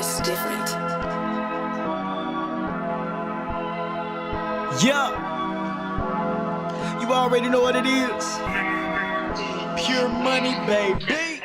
just different. Yeah, you already know what it is. Pure money, baby.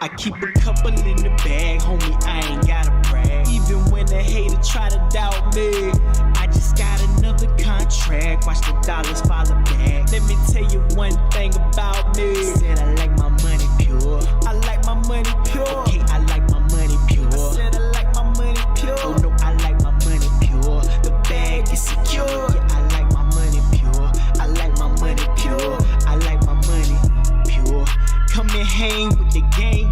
I keep a couple in the bag, homie, I ain't gotta brag. Even when the hater try to doubt me, I just got another contract. Watch the dollars follow back. Let me tell you one thing about me. Said I like my money pure. I like my money pure. Okay, I like my money pure. I said I like my money pure. Oh no, I like my money pure. The bag is secure. Yeah, I like my money pure. I like my money pure. I like my money pure. Come and hang with the gang.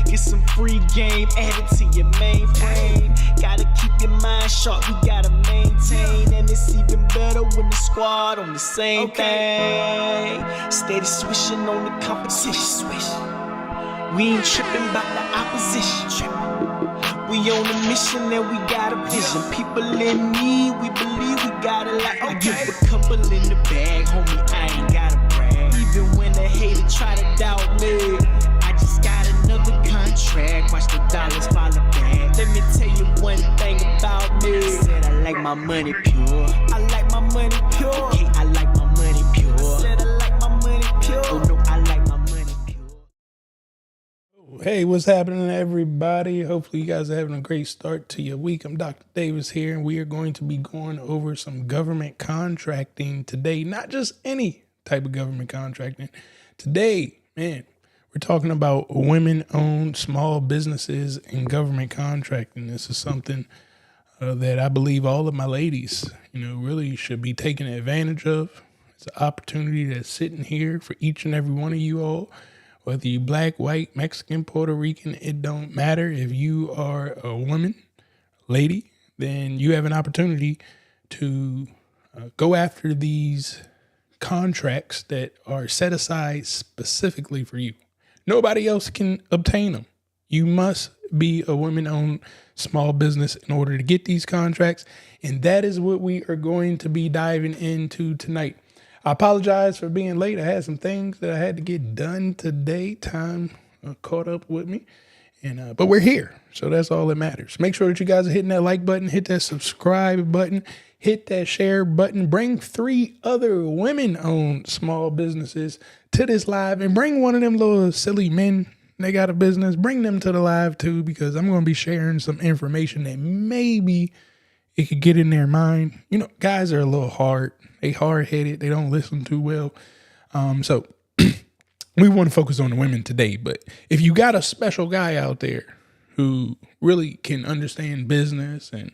Get some free game added to your mainframe. Gotta keep your mind sharp, you gotta maintain. And it's even better when the squad on the same thing. Steady swishing on the competition. Swish. We ain't tripping about the opposition. We on a mission and we got a vision. People in need, we believe we got a lot. I give a couple in the bag, homie, I ain't gotta brag. Even when the hater try to doubt me, I just got another contract. Watch the dollars follow back. Let me tell you one thing about me. Said I like my money pure. I like my money pure. Okay, I like my money pure. Said I like my money pure. Oh no, I like my money pure. Hey, what's happening, everybody? Hopefully you guys are having a great start to your week. I'm Dr. Davis here, and we are going to be going over some government contracting today. Not just any type of government contracting. Today, man, we're talking about women-owned small businesses and government contracting. This is something that I believe all of my ladies, really should be taking advantage of. It's an opportunity that's sitting here for each and every one of you all. Whether you black, white, Mexican, Puerto Rican, it don't matter. If you are a woman, lady, then you have an opportunity to go after these contracts that are set aside specifically for you. Nobody else can obtain them. You must be a women-owned small business in order to get these contracts. And that is what we are going to be diving into tonight. I apologize for being late. I had some things that I had to get done today. Time caught up with me, but we're here, so that's all that matters. Make sure that you guys are hitting that like button, hit that subscribe button, hit that share button. Bring 3 other women-owned small businesses to this live, and bring one of them little silly men. They got a business. Bring them to the live too, because I'm going to be sharing some information that maybe it could get in their mind. Guys are a little hard. They hard-headed. They don't listen too well. So we want to focus on the women today. But if you got a special guy out there who really can understand business and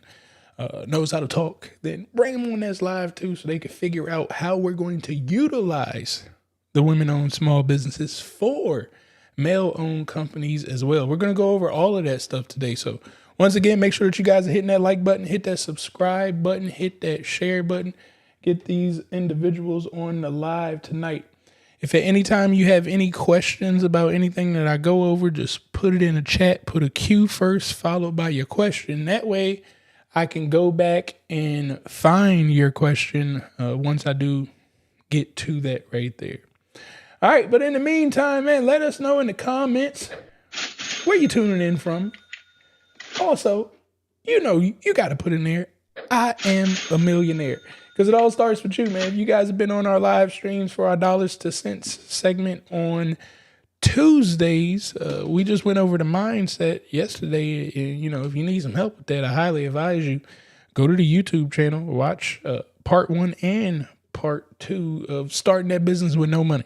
knows how to talk, then bring them on this live too, so they can figure out how we're going to utilize the women-owned small businesses for male-owned companies as well. We're going to go over all of that stuff today. So once again, make sure that you guys are hitting that like button, hit that subscribe button, hit that share button. Get these individuals on the live tonight. If at any time you have any questions about anything that I go over, just put it in the chat. Put a Q first, followed by your question. That way I can go back and find your question once I do get to that right there. All right, but in the meantime, man, let us know in the comments where you tuning in from. Also, you got to put in there, I am a millionaire. Because it all starts with you, man. If you guys have been on our live streams for our Dollars to Cents segment on Tuesdays, we just went over the mindset yesterday. And, if you need some help with that, I highly advise you go to the YouTube channel, watch part 1 and part 2 of starting that business with no money.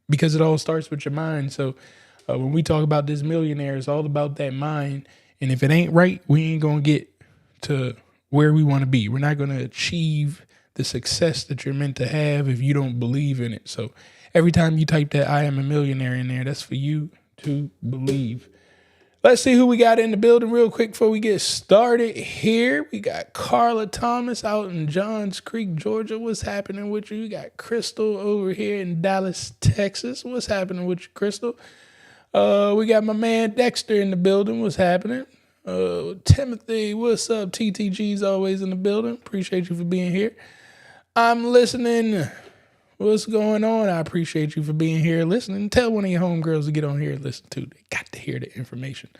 Because it all starts with your mind. So when we talk about this millionaire, it's all about that mind. And if it ain't right, we ain't going to get to where we want to be. We're not going to achieve the success that you're meant to have if you don't believe in it. So every time you type that I am a millionaire in there, that's for you to believe. Let's see who we got in the building real quick before we get started here. We got Carla Thomas out in Johns Creek, Georgia. What's happening with you? We got Crystal over here in Dallas, Texas. What's happening with you, Crystal? We got my man Dexter in the building. What's happening? Timothy, what's up? TTG's always in the building. Appreciate you for being here. I'm listening. What's going on? I appreciate you for being here listening. Tell one of your homegirls to get on here and listen too. They got to hear the information.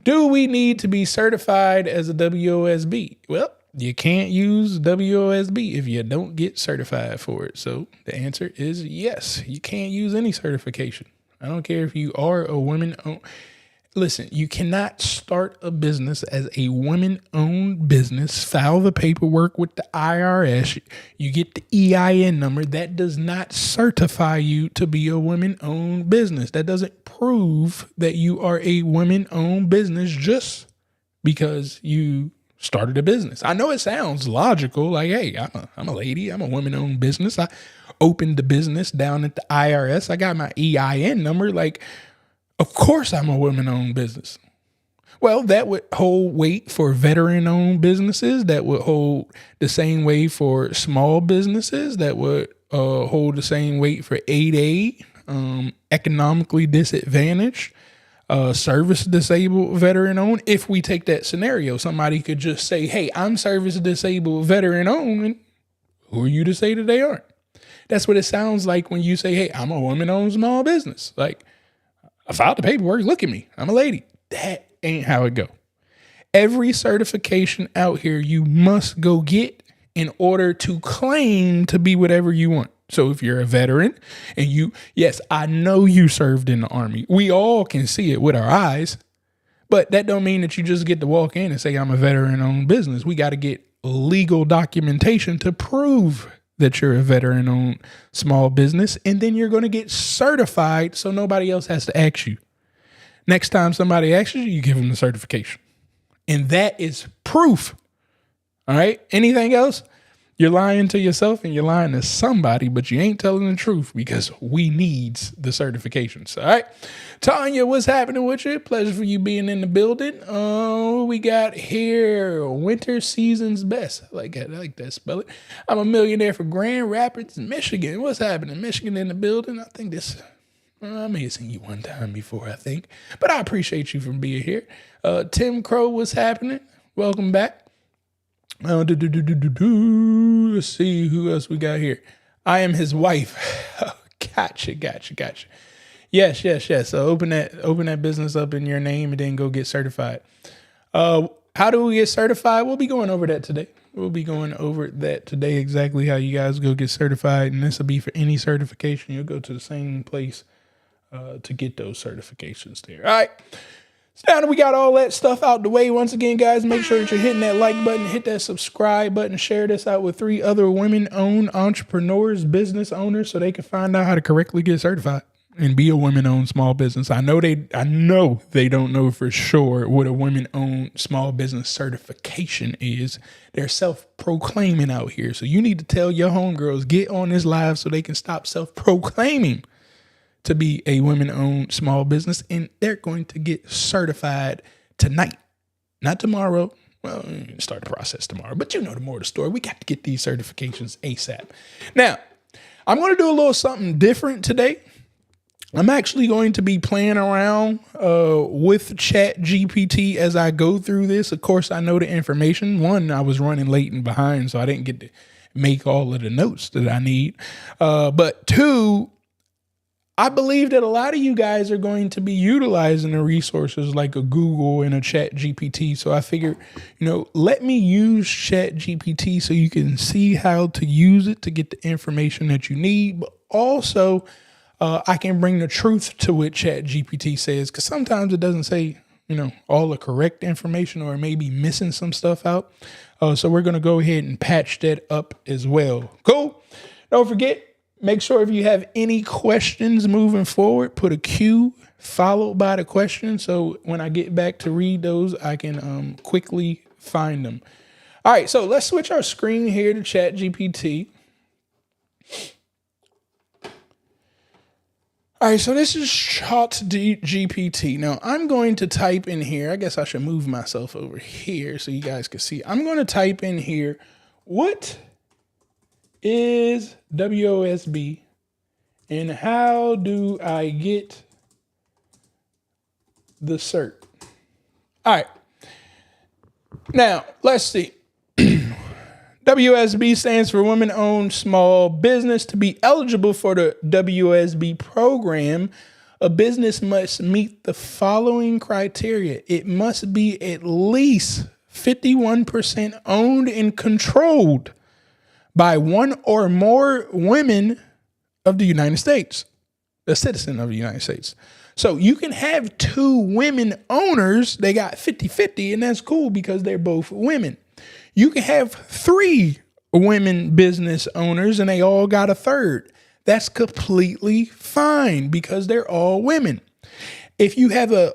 Do we need to be certified as a WOSB? Well, you can't use WOSB if you don't get certified for it. So the answer is yes. You can't use any certification. I don't care if you are a woman. Listen, you cannot start a business as a women-owned business, file the paperwork with the IRS, you get the EIN number. That does not certify you to be a women-owned business. That doesn't prove that you are a women-owned business just because you started a business. I know it sounds logical, like, hey, I'm a lady, I'm a women-owned business. I opened the business down at the IRS. I got my EIN number, like, of course I'm a women-owned business. Well, that would hold weight for veteran-owned businesses. That would hold the same weight for small businesses. That would hold the same weight for 8A, economically disadvantaged, service disabled, veteran-owned. If we take that scenario, somebody could just say, hey, I'm service disabled, veteran-owned, and who are you to say that they aren't? That's what it sounds like when you say, hey, I'm a woman-owned small business. Like, I filed the paperwork. Look at me. I'm a lady. That ain't how it go. Every certification out here you must go get in order to claim to be whatever you want. So if you're a veteran and yes, I know you served in the Army. We all can see it with our eyes, but that don't mean that you just get to walk in and say, I'm a veteran-owned business. We got to get legal documentation to prove that you're a veteran-owned small business, and then you're going to get certified so nobody else has to ask you. Next time somebody asks you, you give them the certification. And that is proof. All right? Anything else? You're lying to yourself and you're lying to somebody, but you ain't telling the truth because we needs the certifications. All right? Tanya, what's happening with you? Pleasure for you being in the building. We got here winter season's best. I like that. Spell it. I'm a millionaire for Grand Rapids, Michigan. What's happening? Michigan in the building. I think this, I may have seen you one time before, I think, but I appreciate you for being here. Tim Crow, what's happening? Welcome back. Let's see who else we got here. I am his wife. Gotcha. Yes. So open that business up in your name and then go get certified. How do we get certified? We'll be going over that today. Exactly how you guys go get certified. And this will be for any certification. You'll go to the same place to get those certifications there. All right. So now that we got all that stuff out the way, once again, guys, make sure that you're hitting that like button, hit that subscribe button, share this out with 3 other women-owned entrepreneurs, business owners, so they can find out how to correctly get certified and be a women-owned small business. I know they don't know for sure what a women-owned small business certification is. They're self-proclaiming out here. So you need to tell your homegirls, get on this live so they can stop self-proclaiming to be a women-owned small business, and they're going to get certified tonight, not tomorrow. Well, start the process tomorrow, but you know the more of the story. We got to get these certifications ASAP. Now, I'm going to do a little something different today. I'm actually going to be playing around with ChatGPT as I go through this. Of course, I know the information. One, I was running late and behind, so I didn't get to make all of the notes that I need. But 2, I believe that a lot of you guys are going to be utilizing the resources like a Google and a ChatGPT. So I figured, let me use ChatGPT so you can see how to use it to get the information that you need. But also, I can bring the truth to what ChatGPT says, because sometimes it doesn't say, all the correct information, or maybe missing some stuff out. So we're going to go ahead and patch that up as well. Cool. Don't forget. Make sure if you have any questions moving forward, put a Q followed by the question. So when I get back to read those, I can quickly find them. All right, so let's switch our screen here to ChatGPT. All right, so this is ChatGPT. Now I'm going to type in here. I guess I should move myself over here so you guys can see. I'm going to type in here, what is WOSB and how do I get the cert? All right. Now, let's see. WOSB stands for Women-Owned Small Business. To be eligible for the WOSB program, A business must meet the following criteria. It must be at least 51% owned and controlled by one or more women of the United States, a citizen of the United States. So you can have two women owners, they got 50-50, and that's cool because they're both women. You can have three women business owners and they all got a third. That's completely fine because they're all women. If you have a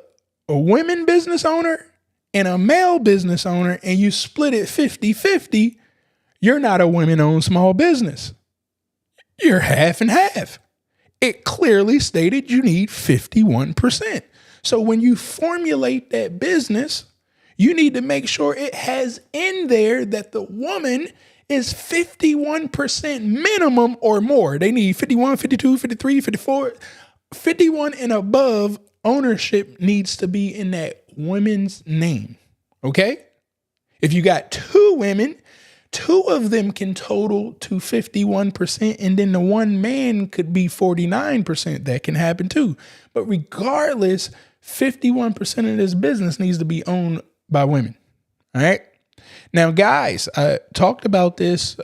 women business owner and a male business owner and you split it 50-50, you're not a women-owned small business. You're half and half. It clearly stated you need 51%. So when you formulate that business, you need to make sure it has in there that the woman is 51% minimum or more. They need 51, 52, 53, 54, 51 and above. Ownership needs to be in that woman's name. Okay? If you got two women, two of them can total to 51%, and then the one man could be 49%. That can happen too. But regardless, 51% of this business needs to be owned by women. All right. Now, guys, I talked about this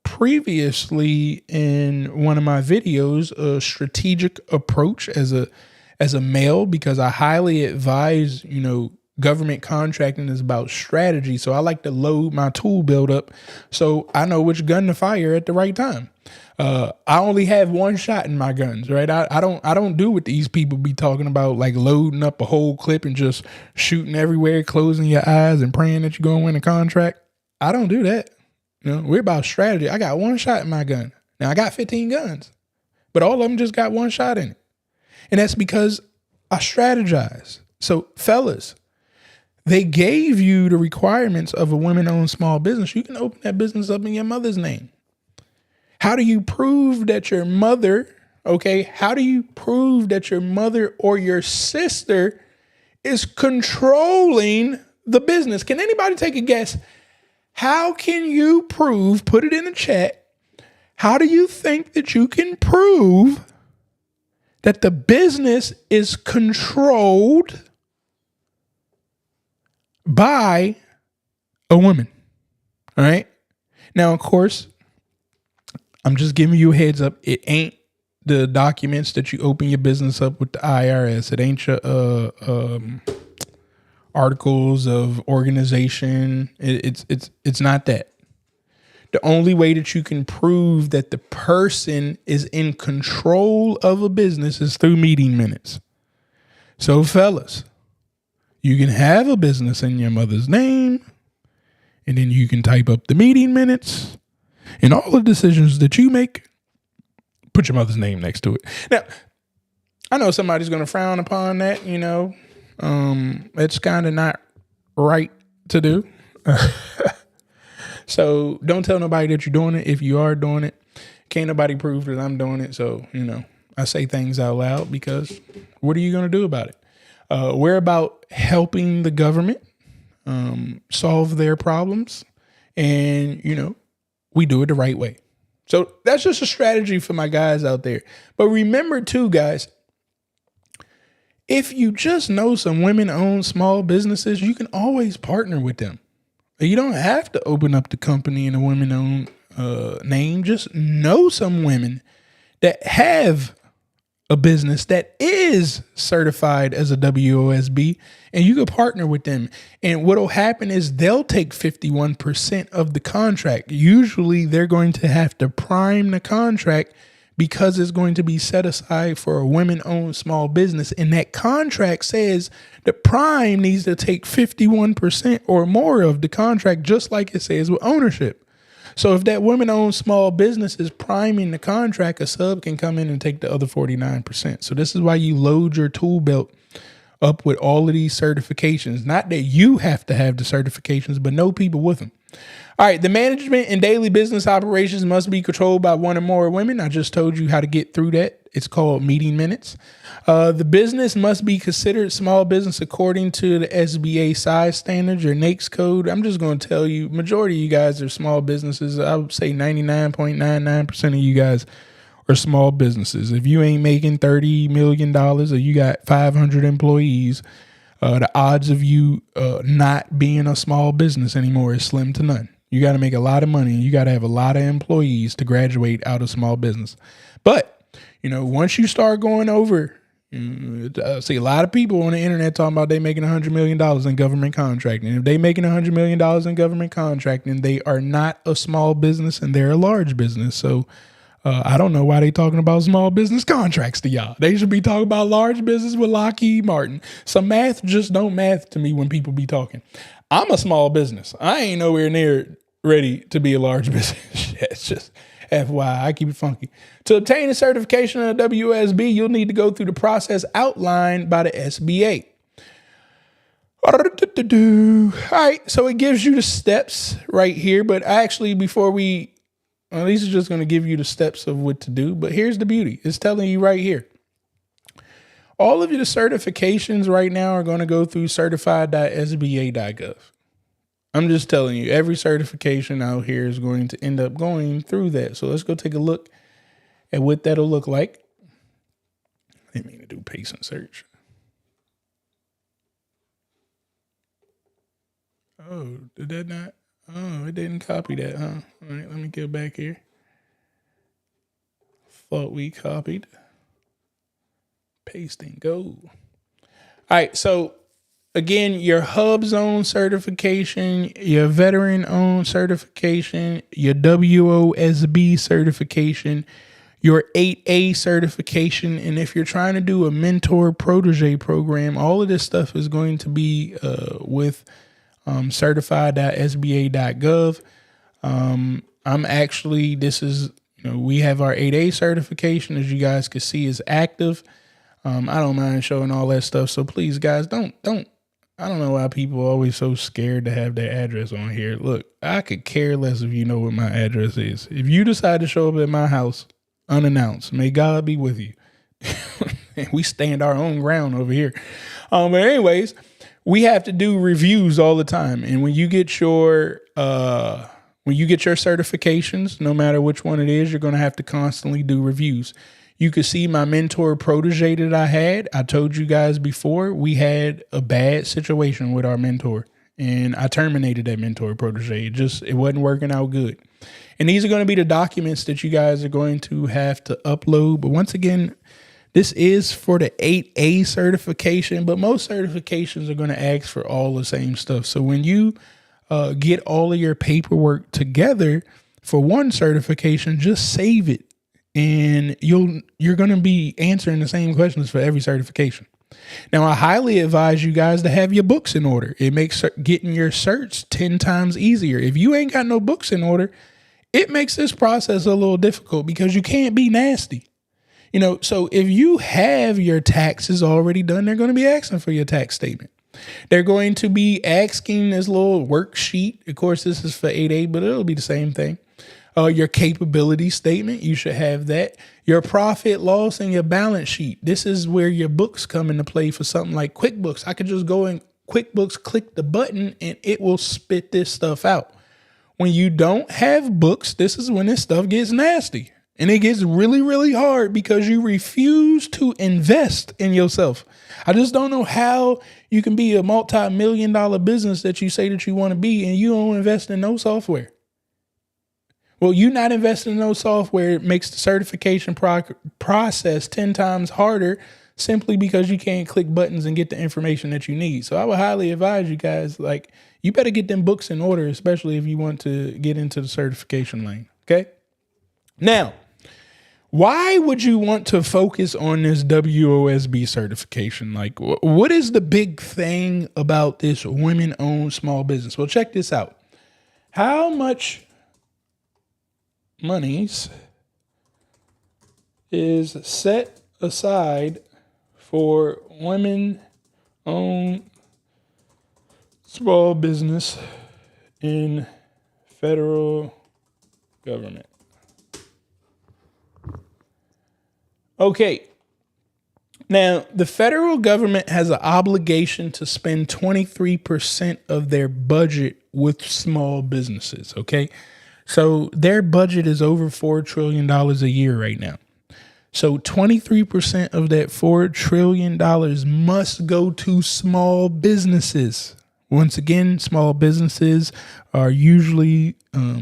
previously in one of my videos, a strategic approach as a male, because I highly advise, government contracting is about strategy. So I like to load my tool belt up so I know which gun to fire at the right time. I only have one shot in my guns, right? I don't do what these people be talking about, like loading up a whole clip and just shooting everywhere, closing your eyes and praying that you're going to win a contract. I don't do that. We're about strategy. I got one shot in my gun. Now I got 15 guns, but all of them just got one shot in it. And that's because I strategize. So fellas, they gave you the requirements of a women-owned small business. You can open that business up in your mother's name. How do you prove that your mother, how do you prove that your mother or your sister is controlling the business? Can anybody take a guess? How can you prove, put it in the chat, how do you think that you can prove that the business is controlled by a woman? All right. Now, of course, I'm just giving you a heads up. It ain't the documents that you open your business up with the IRS. It ain't your articles of organization. It's not that. The only way that you can prove that the person is in control of a business is through meeting minutes. So fellas, you can have a business in your mother's name, and then you can type up the meeting minutes and all the decisions that you make, put your mother's name next to it. Now, I know somebody's going to frown upon that, it's kind of not right to do. So don't tell nobody that you're doing it. If you are doing it, can't nobody prove that I'm doing it. So, I say things out loud because what are you going to do about it? We're about helping the government solve their problems, and, we do it the right way. So that's just a strategy for my guys out there. But remember too, guys, if you just know some women-owned small businesses, you can always partner with them. You don't have to open up the company in a women-owned name. Just know some women that have a business that is certified as a WOSB, and you can partner with them. And what'll happen is they'll take 51% of the contract. Usually they're going to have to prime the contract because it's going to be set aside for a women-owned small business. And that contract says the prime needs to take 51% or more of the contract, just like it says with ownership. So if that women-owned small business is priming the contract, a sub can come in and take the other 49%. So this is why you load your tool belt up with all of these certifications. Not that you have to have the certifications, but know people with them. All right, the management and daily business operations must be controlled by one or more women. I just told you how to get through that. It's called meeting minutes. The business must be considered small business according to the SBA size standards or NAICS code. I'm just going to tell you, majority of you guys are small businesses. I would say 99.99% of you guys or small businesses. If you ain't making $30 million or you got 500 employees, the odds of you not being a small business anymore is slim to none. You got to make a lot of money and you got to have a lot of employees to graduate out of small business. But, once you start going over, I see a lot of people on the internet talking about they making $100 million in government contracting. If they making $100 million in government contracting, they are not a small business and they're a large business. So I don't know why they talking about small business contracts to y'all. They should be talking about large business with Lockheed Martin. Some math just don't math to me when people be talking. I'm a small business. I ain't nowhere near ready to be a large business. It's just FYI, I keep it funky. To obtain a certification of WOSB, you'll need to go through the process outlined by the SBA. All right, so it gives you the steps right here, but actually these are just going to give you the steps of what to do, but here's the beauty. It's telling you right here. All of your certifications right now are going to go through certified.sba.gov. I'm just telling you, every certification out here is going to end up going through that. So let's go take a look at what that'll look like. I didn't mean to do paste and search. Oh, did that not? Oh, it didn't copy that, huh? All right, let me get back here. Thought we copied. Paste and go. All right, so again, your hub zone certification, your veteran owned certification, your WOSB certification, your 8A certification. And if you're trying to do a mentor-protege program, all of this stuff is going to be with certified.sba.gov. We have our 8A certification, as you guys can see, is active. I don't mind showing all that stuff. So please, guys, don't. I don't know why people are always so scared to have their address on here. Look, I could care less if you know what my address is. If you decide to show up at my house unannounced, may God be with you. We stand our own ground over here. But anyways, we have to do reviews all the time. And when you get your certifications, no matter which one it is, you're going to have to constantly do reviews. You could see my mentor-protege that I had. I told you guys before, we had a bad situation with our mentor, and I terminated that mentor-protege. It wasn't working out good. And these are going to be the documents that you guys are going to have to upload. But once again, this is for the 8A certification, but most certifications are going to ask for all the same stuff. So when you get all of your paperwork together for one certification, just save it. And you're going to be answering the same questions for every certification. Now, I highly advise you guys to have your books in order. It makes getting your certs 10 times easier. If you ain't got no books in order, it makes this process a little difficult because you can't be nasty. So if you have your taxes already done, they're going to be asking for your tax statement. They're going to be asking this little worksheet. Of course, this is for 8A, but it'll be the same thing. Your capability statement, you should have that. Your profit, loss, and your balance sheet. This is where your books come into play for something like QuickBooks. I could just go in QuickBooks, click the button, and it will spit this stuff out. When you don't have books, this is when this stuff gets nasty. And it gets really, really hard because you refuse to invest in yourself. I just don't know how you can be a multi-million-dollar business that you say that you want to be and you don't invest in no software. Well, you not investing in no software, it makes the certification process 10 times harder simply because you can't click buttons and get the information that you need. So I would highly advise you guys, you better get them books in order, especially if you want to get into the certification lane. Okay. Now, why would you want to focus on this WOSB certification? What is the big thing about this women-owned small business? Well, check this out. How much monies is set aside for women-owned small business in federal government? Okay. Now, the federal government has an obligation to spend 23% of their budget with small businesses. Okay. So their budget is over $4 trillion a year right now. So 23% of that $4 trillion must go to small businesses. Once again, small businesses are usually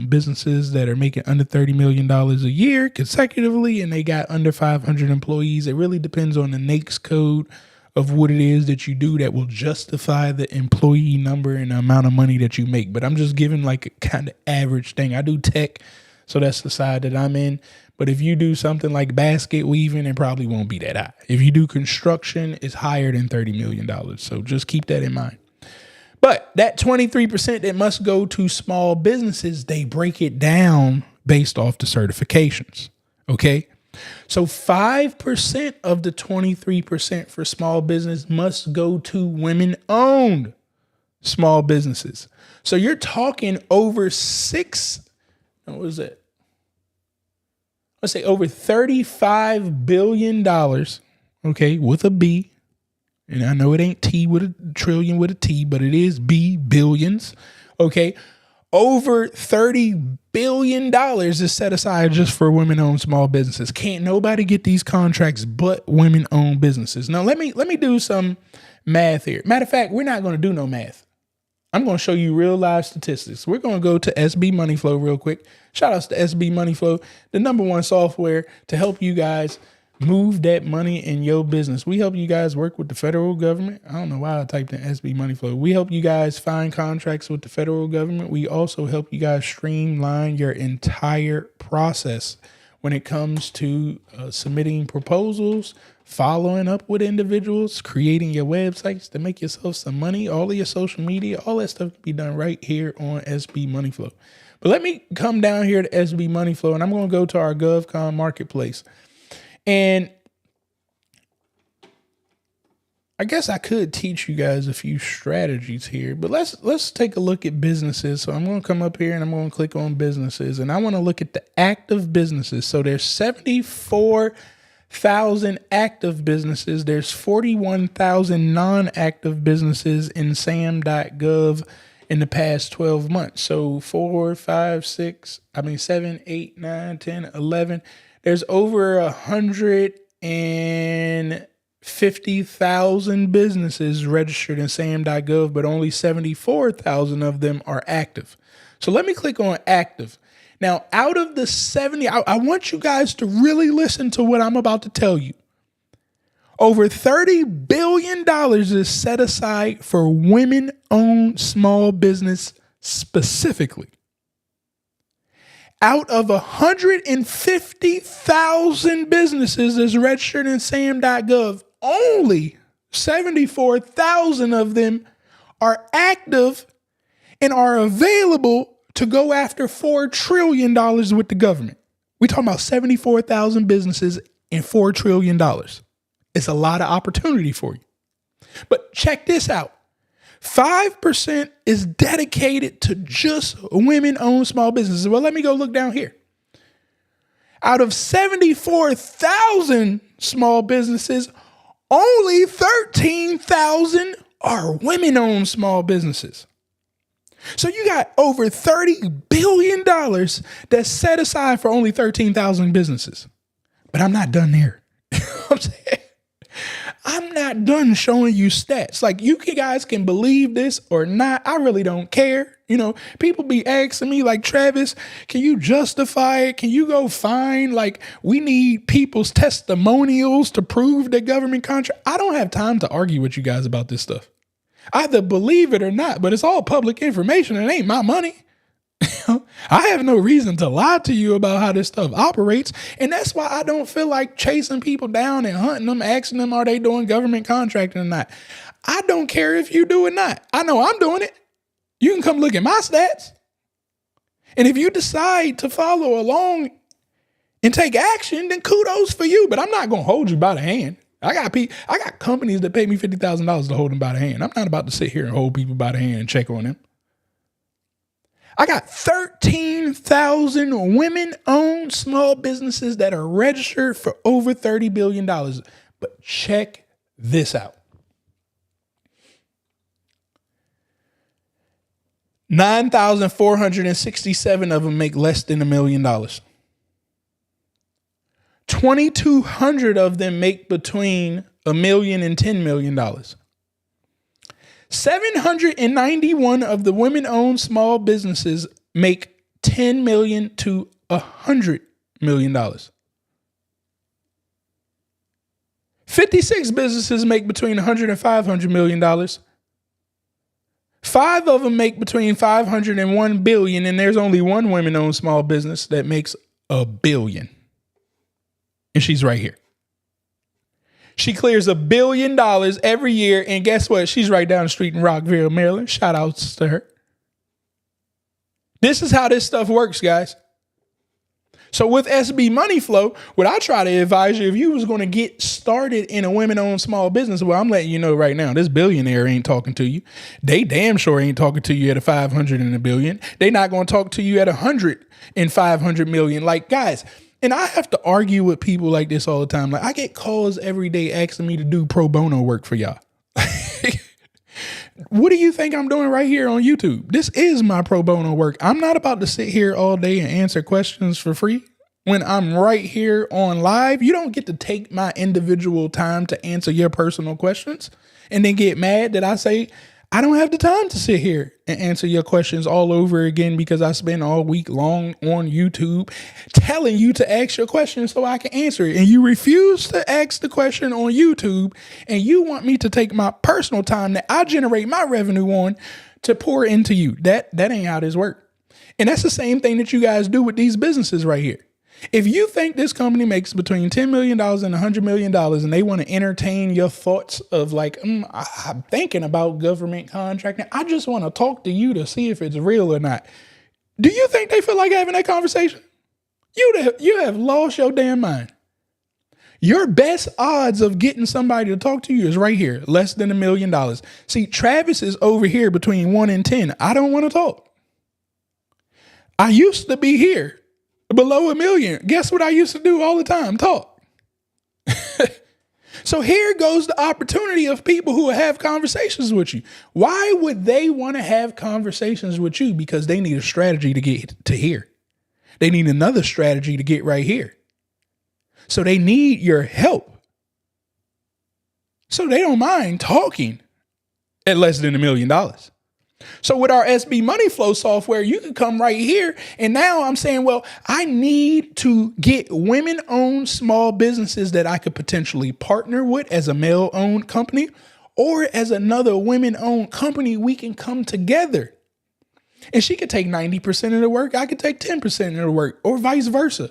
businesses that are making under $30 million a year consecutively, and they got under 500 employees. It really depends on the NAICS code of what it is that you do that will justify the employee number and the amount of money that you make. But I'm just giving like a kind of average thing. I do tech, so that's the side that I'm in. But if you do something like basket weaving, it probably won't be that high. If you do construction, it's higher than $30 million. So just keep that in mind. But that 23% that must go to small businesses, they break it down based off the certifications. Okay. So 5% of the 23% for small business must go to women-owned small businesses. So you're talking over over $35 billion, okay, with a B. And I know it ain't T with a trillion with a T, but it is B, billions, okay? Over $30 billion is set aside just for women-owned small businesses. Can't nobody get these contracts but women-owned businesses. Now, let me do some math here. Matter of fact, we're not going to do no math. I'm going to show you real live statistics. We're going to go to SB Money Flow real quick. Shout outs to SB Money Flow, the #1 software to help you guys move that money in your business. We help you guys work with the federal government. I don't know why I typed in SB Money Flow. We help you guys find contracts with the federal government. We also help you guys streamline your entire process when it comes to submitting proposals, following up with individuals, creating your websites to make yourself some money, all of your social media, all that stuff can be done right here on SB Money Flow. But let me come down here to SB Money Flow, and I'm going to go to our GovCon marketplace. And I guess I could teach you guys a few strategies here, but let's take a look at businesses. So I'm going to come up here and I'm going to click on businesses, and I want to look at the active businesses. So there's 74,000 active businesses. There's 41,000 non-active businesses in SAM.gov in the past 12 months. So 7, 8, 9, 10, 11. There's over 150,000 businesses registered in SAM.gov, but only 74,000 of them are active. So let me click on active. Now, out of the 70, I want you guys to really listen to what I'm about to tell you. Over $30 billion is set aside for women-owned small business specifically. Out of 150,000 businesses that's registered in SAM.gov, only 74,000 of them are active and are available to go after $4 trillion with the government. We're talking about 74,000 businesses and $4 trillion. It's a lot of opportunity for you. But check this out. 5% is dedicated to just women-owned small businesses. Well, let me go look down here. Out of 74,000 small businesses, only 13,000 are women-owned small businesses. So you got over $30 billion that's set aside for only 13,000 businesses. But I'm not done there. I'm saying, I'm not done showing you stats. Like, you guys can believe this or not. I really don't care. You know, people be asking me like, Travis, can you justify it? Can you go find, like, we need people's testimonials to prove the government contract. I don't have time to argue with you guys about this stuff. Either believe it or not, but it's all public information. It ain't my money. I have no reason to lie to you about how this stuff operates. And that's why I don't feel like chasing people down and hunting them, asking them, are they doing government contracting or not? I don't care if you do or not. I know I'm doing it. You can come look at my stats. And if you decide to follow along and take action, then kudos for you. But I'm not going to hold you by the hand. I got companies that pay me $50,000 to hold them by the hand. I'm not about to sit here and hold people by the hand and check on them. I got 13,000 women-owned small businesses that are registered for over $30 billion. But check this out. 9,467 of them make less than $1 million. 2,200 of them make between $1 million and $10 million. 791 of the women-owned small businesses make $10 million to $100 million. 56 businesses make between $100 and $500 million. 5 of them make between $500 and $1 billion, and there's only one women-owned small business that makes $1 billion. And she's right here. She clears $1 billion every year, and guess what? She's right down the street in Rockville, Maryland. Shout outs to her. This is how this stuff works, guys. So with SB Money Flow, what I try to advise you, if you was going to get started in a women-owned small business, well, I'm letting you know right now, this billionaire ain't talking to you. They damn sure ain't talking to you at a 500 and $1 billion. They not going to talk to you at 100 and 500 million. Like, guys, and I have to argue with people like this all the time. Like, I get calls every day asking me to do pro bono work for y'all. What do you think I'm doing right here on YouTube? This is my pro bono work. I'm not about to sit here all day and answer questions for free. When I'm right here on live, you don't get to take my individual time to answer your personal questions and then get mad that I say, I don't have the time to sit here and answer your questions all over again because I spend all week long on YouTube telling you to ask your question so I can answer it. And you refuse to ask the question on YouTube, and you want me to take my personal time that I generate my revenue on to pour into you. That ain't how this works. And that's the same thing that you guys do with these businesses right here. If you think this company makes between $10 million and $100 million and they want to entertain your thoughts of like, I'm thinking about government contracting, I just want to talk to you to see if it's real or not. Do you think they feel like having that conversation? You have lost your damn mind. Your best odds of getting somebody to talk to you is right here, less than $1 million. See, Travis is over here between 1 and 10. I don't want to talk. I used to be here. Below $1 million. Guess what I used to do all the time? Talk. So here goes the opportunity of people who have conversations with you. Why would they want to have conversations with you? Because they need a strategy to get to here. They need another strategy to get right here. So they need your help. So they don't mind talking at less than $1 million. So with our SB Money Flow software, you can come right here. And now I'm saying, well, I need to get women-owned small businesses that I could potentially partner with as a male-owned company, or as another women-owned company, we can come together. And she could take 90% of the work. I could take 10% of the work, or vice versa.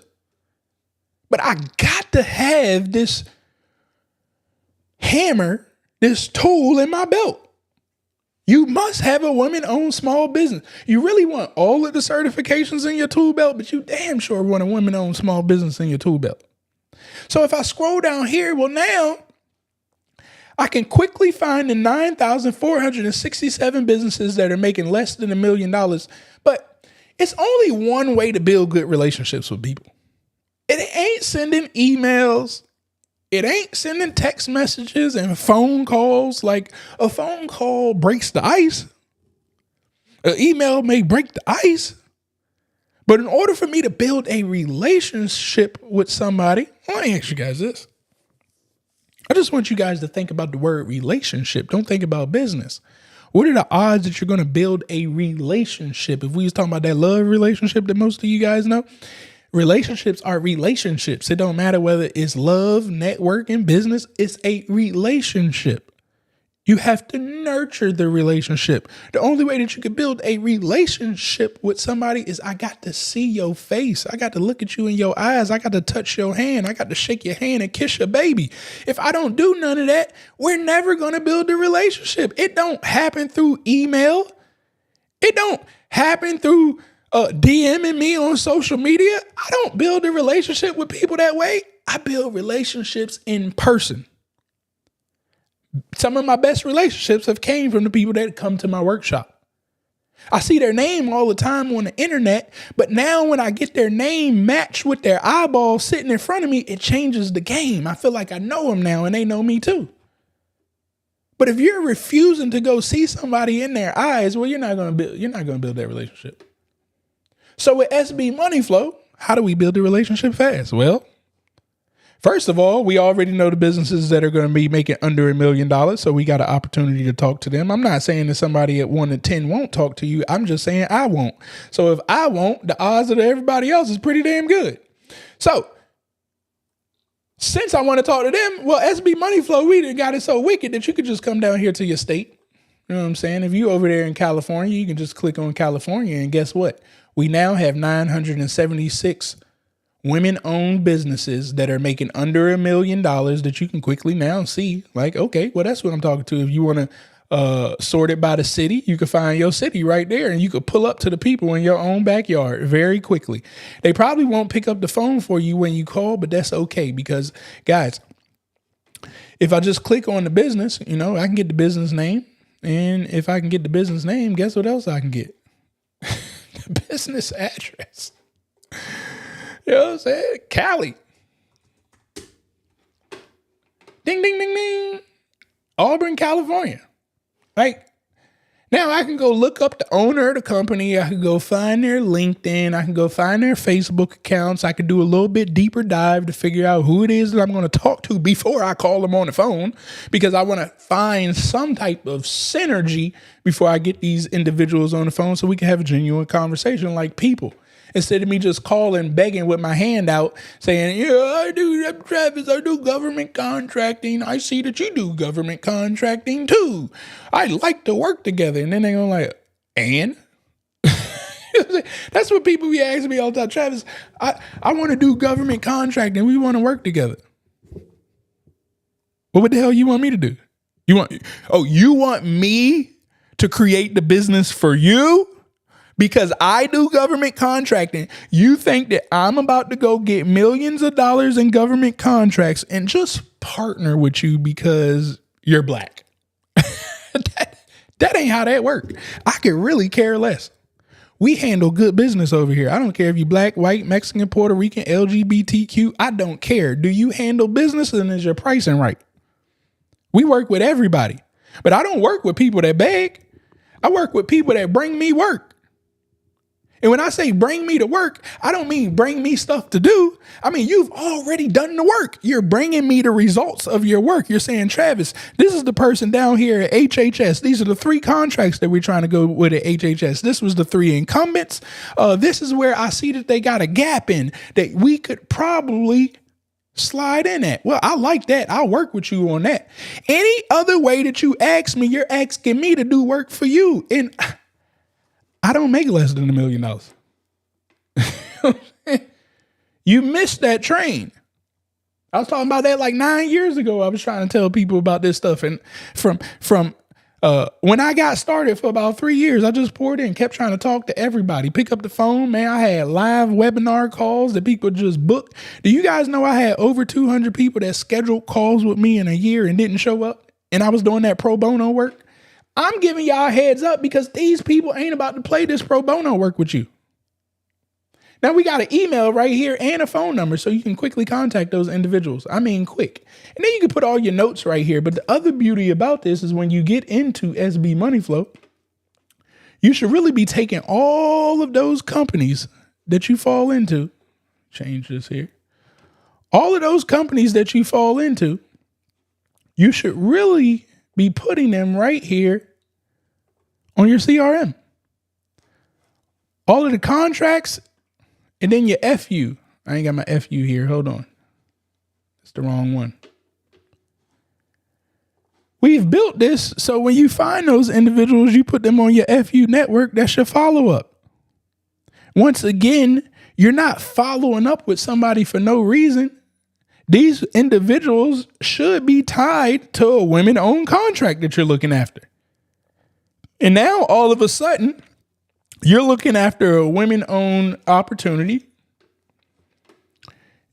But I got to have this hammer, this tool in my belt. You must have a women-owned small business. You really want all of the certifications in your tool belt, but you damn sure want a women-owned small business in your tool belt. So if I scroll down here, well, now I can quickly find the 9,467 businesses that are making less than $1 million. But it's only one way to build good relationships with people. It ain't sending emails. It ain't sending text messages and phone calls. Like, a phone call breaks the ice. An email may break the ice. But in order for me to build a relationship with somebody, let me ask you guys this. I just want you guys to think about the word relationship. Don't think about business. What are the odds that you're going to build a relationship? If we was talking about that love relationship that most of you guys know, relationships are relationships. It don't matter whether it's love, networking, business. It's a relationship. You have to nurture the relationship. The only way that you can build a relationship with somebody is I got to see your face. I got to look at you in your eyes. I got to touch your hand. I got to shake your hand and kiss your baby. If I don't do none of that, we're never going to build a relationship. It don't happen through email. It don't happen through DMing me on social media. I don't build a relationship with people that way. I build relationships in person. Some of my best relationships have came from the people that come to my workshop. I see their name all the time on the internet, but now when I get their name matched with their eyeball sitting in front of me, it changes the game. I feel like I know them now and they know me too. But if you're refusing to go see somebody in their eyes, well, you're not going to build that relationship. So with SB Money Flow, how do we build a relationship fast? Well, First of all, we already know the businesses that are going to be making under $1 million. So we got an opportunity to talk to them. I'm not saying that somebody at 1 to 10 won't talk to you. I'm just saying I won't. So if I won't, the odds of everybody else is pretty damn good. So since I want to talk to them, well, SB Money Flow, we done got it so wicked that you could just come down here to your state. You know what I'm saying? If you over there in California, you can just click on California, and guess what? We now have 976 women-owned businesses that are making under $1 million that you can quickly now see. Like, okay, well, that's what I'm talking to. If you want to sort it by the city, you can find your city right there, and you could pull up to the people in your own backyard very quickly. They probably won't pick up the phone for you when you call, but that's okay because, guys, if I just click on the business, I can get the business name. And if I can get the business name, guess what else I can get? The business address. You know what I'm saying? Cali. Ding, ding, ding, ding. Auburn, California. Like, now I can go look up the owner of the company. I can go find their LinkedIn. I can go find their Facebook accounts. I could do a little bit deeper dive to figure out who it is that I'm going to talk to before I call them on the phone, because I want to find some type of synergy before I get these individuals on the phone so we can have a genuine conversation like people. Instead of me just calling, begging with my hand out, saying, yeah, I do, Travis, I do government contracting. I see that you do government contracting too. I'd like to work together. And then they're going like, and? That's what people be asking me all the time. Travis, I want to do government contracting. We want to work together. Well, what the hell you want me to do? You want me to create the business for you? Because I do government contracting, you think that I'm about to go get millions of dollars in government contracts and just partner with you because you're black. That ain't how that works. I could really care less. We handle good business over here. I don't care if you black, white, Mexican, Puerto Rican, LGBTQ. I don't care. Do you handle business and is your pricing right? We work with everybody. But I don't work with people that beg. I work with people that bring me work. And when I say bring me to work, I don't mean bring me stuff to do. I mean, you've already done the work. You're bringing me the results of your work. You're saying, Travis, this is the person down here at HHS. These are the 3 contracts that we're trying to go with at HHS. This was the 3 incumbents. This is where I see that they got a gap in that we could probably slide in at. Well, I like that. I'll work with you on that. Any other way that you ask me, you're asking me to do work for you. And I don't make less than $1 million. You missed that train. I was talking about that like 9 years ago. I was trying to tell people about this stuff. And from when I got started for about 3 years, I just poured in, kept trying to talk to everybody, pick up the phone. Man, I had live webinar calls that people just booked. Do you guys know I had over 200 people that scheduled calls with me in a year and didn't show up? And I was doing that pro bono work. I'm giving y'all a heads up because these people ain't about to play this pro bono work with you. Now we got an email right here and a phone number so you can quickly contact those individuals. I mean, quick. And then you can put all your notes right here. But the other beauty about this is when you get into SB Money Flow, you should really be taking all of those companies that you fall into. Change this here. All of those companies that you fall into, you should really be putting them right here on your CRM. All of the contracts and then your FU. I ain't got my FU here. Hold on. It's the wrong one. We've built this so when you find those individuals, you put them on your FU network. That's your follow-up. Once again, you're not following up with somebody for no reason. These individuals should be tied to a women-owned contract that you're looking after. And now all of a sudden, you're looking after a women-owned opportunity.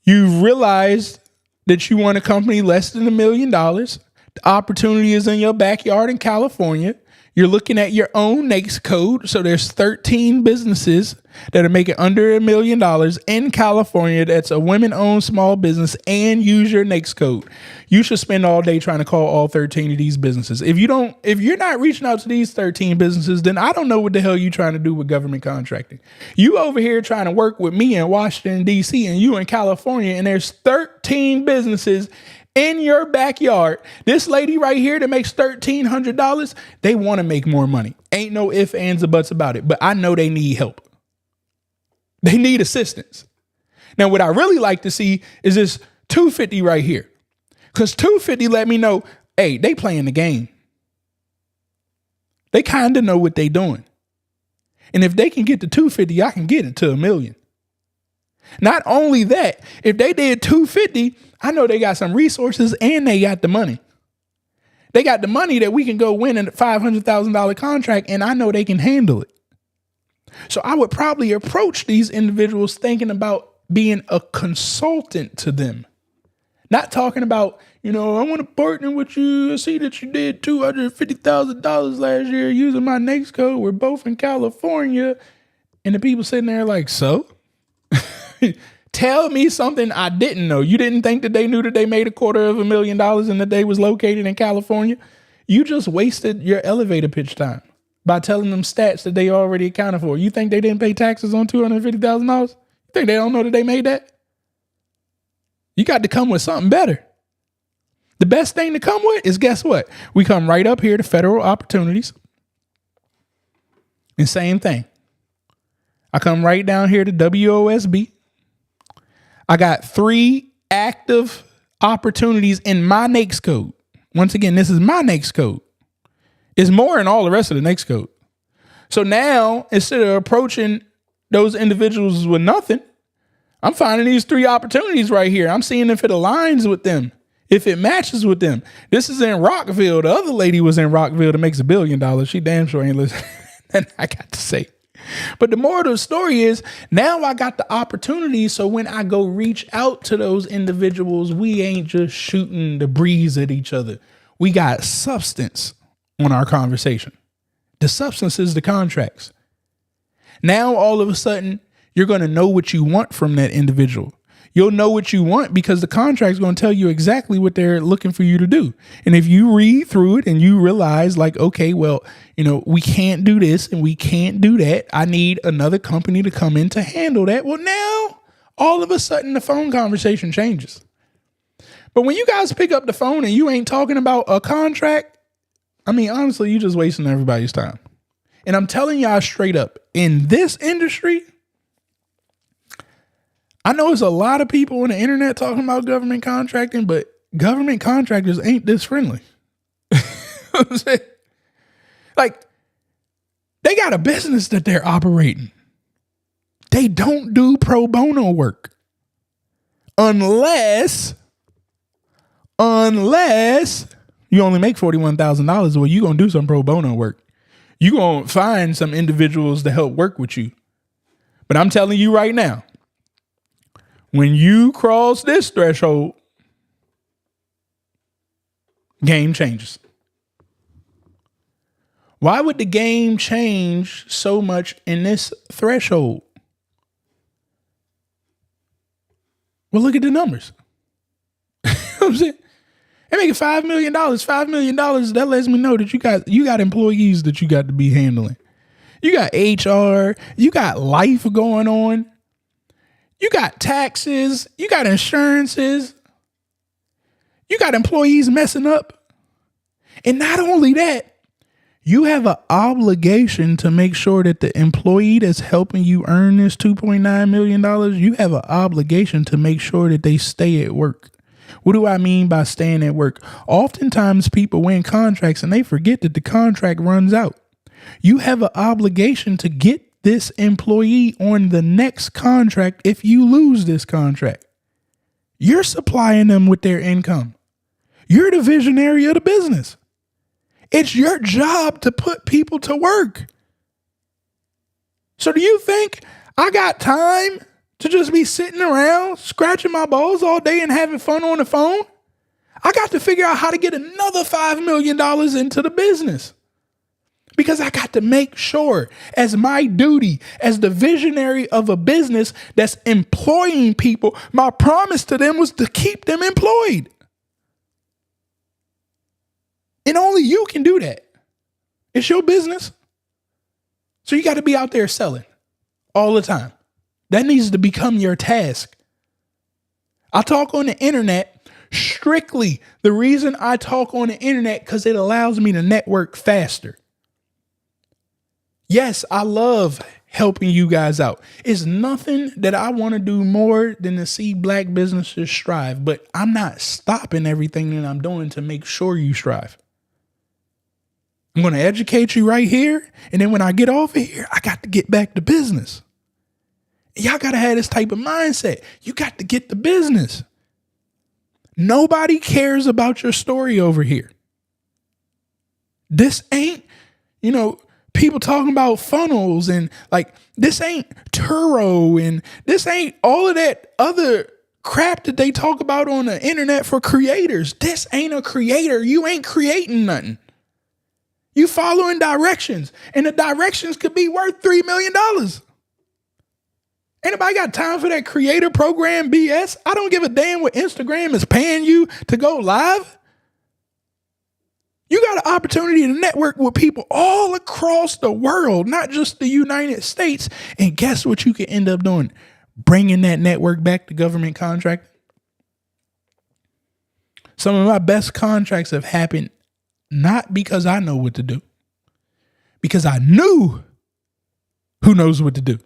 You've realized that you want a company less than $1 million. The opportunity is in your backyard in California. You're looking at your own NAICS code. So there's 13 businesses that are making under $1 million in California. That's a women-owned small business, and use your NAICS code. You should spend all day trying to call all 13 of these businesses. If you're not reaching out to these 13 businesses, then I don't know what the hell you're trying to do with government contracting. You over here trying to work with me in Washington, D.C., and you in California, and there's 13 businesses in your backyard. This lady right here that makes $1,300, they want to make more money. Ain't no ifs, ands, or buts about it. But I know they need help. They need assistance. Now, what I really like to see is this 250 right here. Because 250 let me know, hey, they playing the game. They kind of know what they doing. And if they can get to 250, I can get it to $1 million. Not only that, if they did 250, I know they got some resources and they got the money. They got the money that we can go win a $500,000 contract, and I know they can handle it. So I would probably approach these individuals thinking about being a consultant to them. Not talking about, I want to partner with you. I see that you did $250,000 last year using my NAICS code. We're both in California. And the people sitting there like, so? Tell me something I didn't know. You didn't think that they knew that they made $250,000 and that they was located in California? You just wasted your elevator pitch time by telling them stats that they already accounted for. You think they didn't pay taxes on $250,000? You think they don't know that they made that? You got to come with something better. The best thing to come with is, guess what? We come right up here to federal opportunities. And same thing. I come right down here to WOSB. I got 3 active opportunities in my NAICS code. Once again, this is my NAICS code. It's more than all the rest of the NAICS code. So now, instead of approaching those individuals with nothing, I'm finding these 3 opportunities right here. I'm seeing if it aligns with them, if it matches with them. This is in Rockville. The other lady was in Rockville that makes $1 billion. She damn sure ain't listening. And I got to say. But the moral of the story is, now I got the opportunity. So when I go reach out to those individuals, we ain't just shooting the breeze at each other. We got substance on our conversation. The substance is the contracts. Now, all of a sudden, you're going to know what you want from that individual. You'll know what you want because the contract is going to tell you exactly what they're looking for you to do. And if you read through it and you realize like, okay, well, we can't do this and we can't do that. I need another company to come in to handle that. Well, now all of a sudden the phone conversation changes. But when you guys pick up the phone and you ain't talking about a contract, honestly, you just wasting everybody's time. And I'm telling y'all straight up, in this industry, I know there's a lot of people on the internet talking about government contracting, but government contractors ain't this friendly. I'm saying? Like, they got a business that they're operating. They don't do pro bono work. Unless you only make $41,000, well, you going to do some pro bono work. You going to find some individuals to help work with you. But I'm telling you right now, when you cross this threshold, game changes. Why would the game change so much in this threshold? Well, look at the numbers. You know what I'm saying? They're making $5 million. $5 million, that lets me know that you got employees that you got to be handling. You got HR. You got life going on. You got taxes. You got insurances. You got employees messing up. And not only that, you have an obligation to make sure that the employee that's helping you earn this $2.9 million, you have an obligation to make sure that they stay at work. What do I mean by staying at work? Oftentimes people win contracts and they forget that the contract runs out. You have an obligation to get this employee on the next contract if you lose this contract. You're supplying them with their income. You're the visionary of the business. It's your job to put people to work. So do you think I got time to just be sitting around scratching my balls all day and having fun on the phone? I got to figure out how to get another $5 million into the business. because I got to make sure, as my duty, as the visionary of a business that's employing people, my promise to them was to keep them employed. And only you can do that. It's your business. So you got to be out there selling all the time. That needs to become your task. I talk on the internet strictly. The reason I talk on the internet because it allows me to network faster. Yes, I love helping you guys out. It's nothing that I want to do more than to see black businesses strive, but I'm not stopping everything that I'm doing to make sure you strive. I'm going to educate you right here. And then when I get off of here, I got to get back to business. Y'all got to have this type of mindset. You got to get the business. Nobody cares about your story over here. This ain't, people talking about funnels and like, this ain't Turo and this ain't all of that other crap that they talk about on the internet for creators. This ain't a creator. You ain't creating nothing. You following directions, and the directions could be worth $3 million. Anybody got time for that creator program BS? I don't give a damn what Instagram is paying you to go live. You got an opportunity to network with people all across the world, not just the United States. And guess what you can end up doing? Bringing that network back to government contract. Some of my best contracts have happened not because I know what to do, because I knew who knows what to do.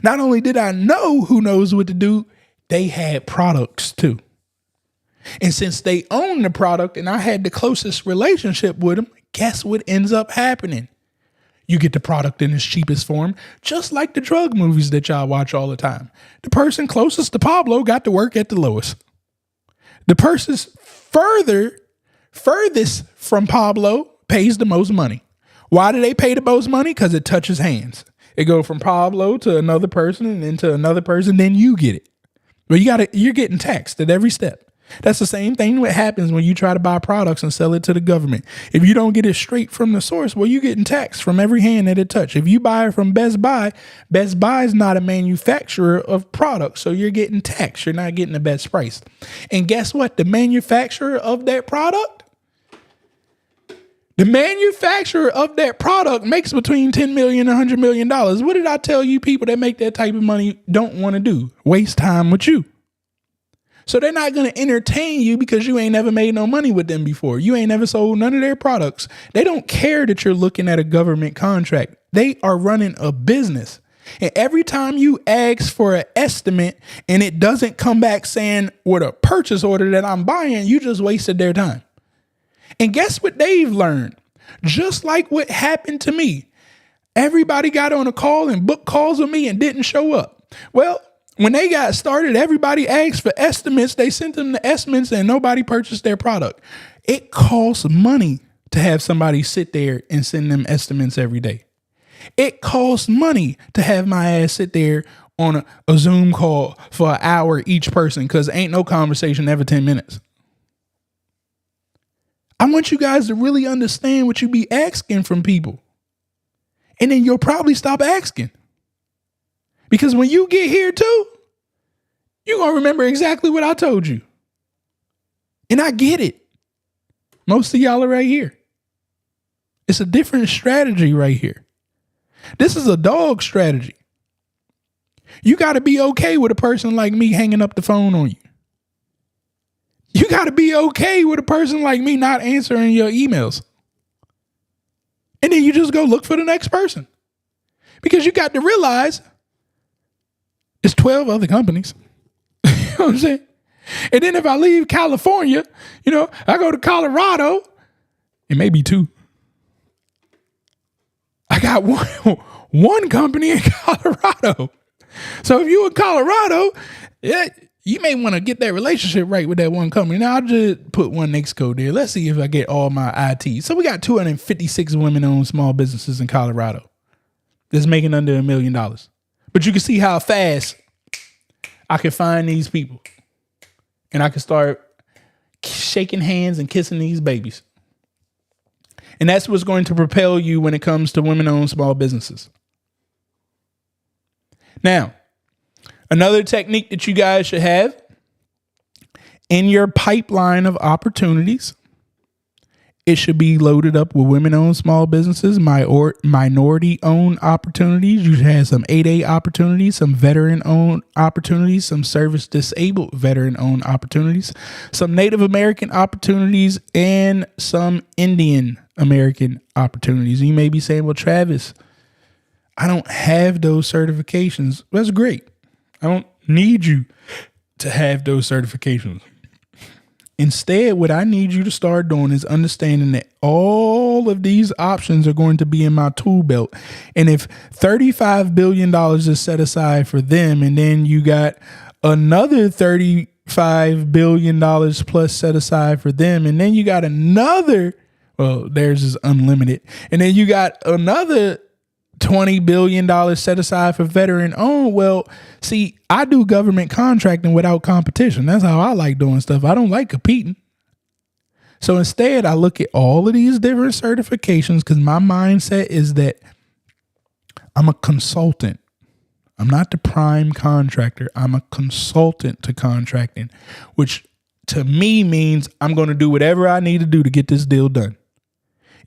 Not only did I know who knows what to do, they had products too. And since they own the product and I had the closest relationship with them, guess what ends up happening? You get the product in its cheapest form, just like the drug movies that y'all watch all the time. The person closest to Pablo got to work at the lowest. The person's furthest from Pablo pays the most money. Why do they pay the most money? Because it touches hands. It goes from Pablo to another person and then to another person, then you get it. But you're getting taxed at every step. That's the same thing that happens when you try to buy products and sell it to the government. If you don't get it straight from the source, well, you're getting taxed from every hand that it touches. If you buy it from Best Buy is not a manufacturer of products, so you're getting taxed. You're not getting the best price. And guess what? The manufacturer of that product makes between $10 million and $100 million. What did I tell you people that make that type of money don't want to do? Waste time with you. So they're not going to entertain you because you ain't never made no money with them before. You ain't never sold none of their products. They don't care that you're looking at a government contract. They are running a business. And every time you ask for an estimate and it doesn't come back saying what a purchase order that I'm buying, you just wasted their time. And guess what they've learned? Just like what happened to me. Everybody got on a call and booked calls with me and didn't show up. Well, when they got started, everybody asked for estimates. They sent them the estimates and nobody purchased their product. It costs money to have somebody sit there and send them estimates every day. It costs money to have my ass sit there on a Zoom call for an hour each person because ain't no conversation ever 10 minutes. I want you guys to really understand what you be asking from people. And then you'll probably stop asking. Because when you get here too, you're going to remember exactly what I told you. And I get it. Most of y'all are right here. It's a different strategy right here. This is a dog strategy. You got to be okay with a person like me hanging up the phone on you. You got to be okay with a person like me not answering your emails. And then you just go look for the next person. Because you got to realize it's 12 other companies. You know what I'm saying? And then if I leave California, I go to Colorado, it may be 2. I got one company in Colorado. So if you in Colorado, you may want to get that relationship right with that one company. Now I'll just put one next code there. Let's see if I get all my IT. So we got 256 women-owned small businesses in Colorado that's making under $1 million. But you can see how fast I can find these people. And I can start shaking hands and kissing these babies. And that's what's going to propel you when it comes to women-owned small businesses. Now, another technique that you guys should have in your pipeline of opportunities, it should be loaded up with women-owned small businesses, minority-owned opportunities. You should have some 8A opportunities, some veteran-owned opportunities, some service-disabled veteran-owned opportunities, some Native American opportunities, and some Indian American opportunities. You may be saying, well, Travis, I don't have those certifications. That's great. I don't need you to have those certifications. Instead, what I need you to start doing is understanding that all of these options are going to be in my tool belt. And if $35 billion is set aside for them, and then you got another $35 billion plus set aside for them, and then you got another, well, theirs is unlimited. And then you got another $20 billion set aside for veteran owned. Well, see, I do government contracting without competition. That's how I like doing stuff. I don't like competing. So instead, I look at all of these different certifications because my mindset is that I'm a consultant. I'm not the prime contractor. I'm a consultant to contracting, which to me means I'm going to do whatever I need to do to get this deal done.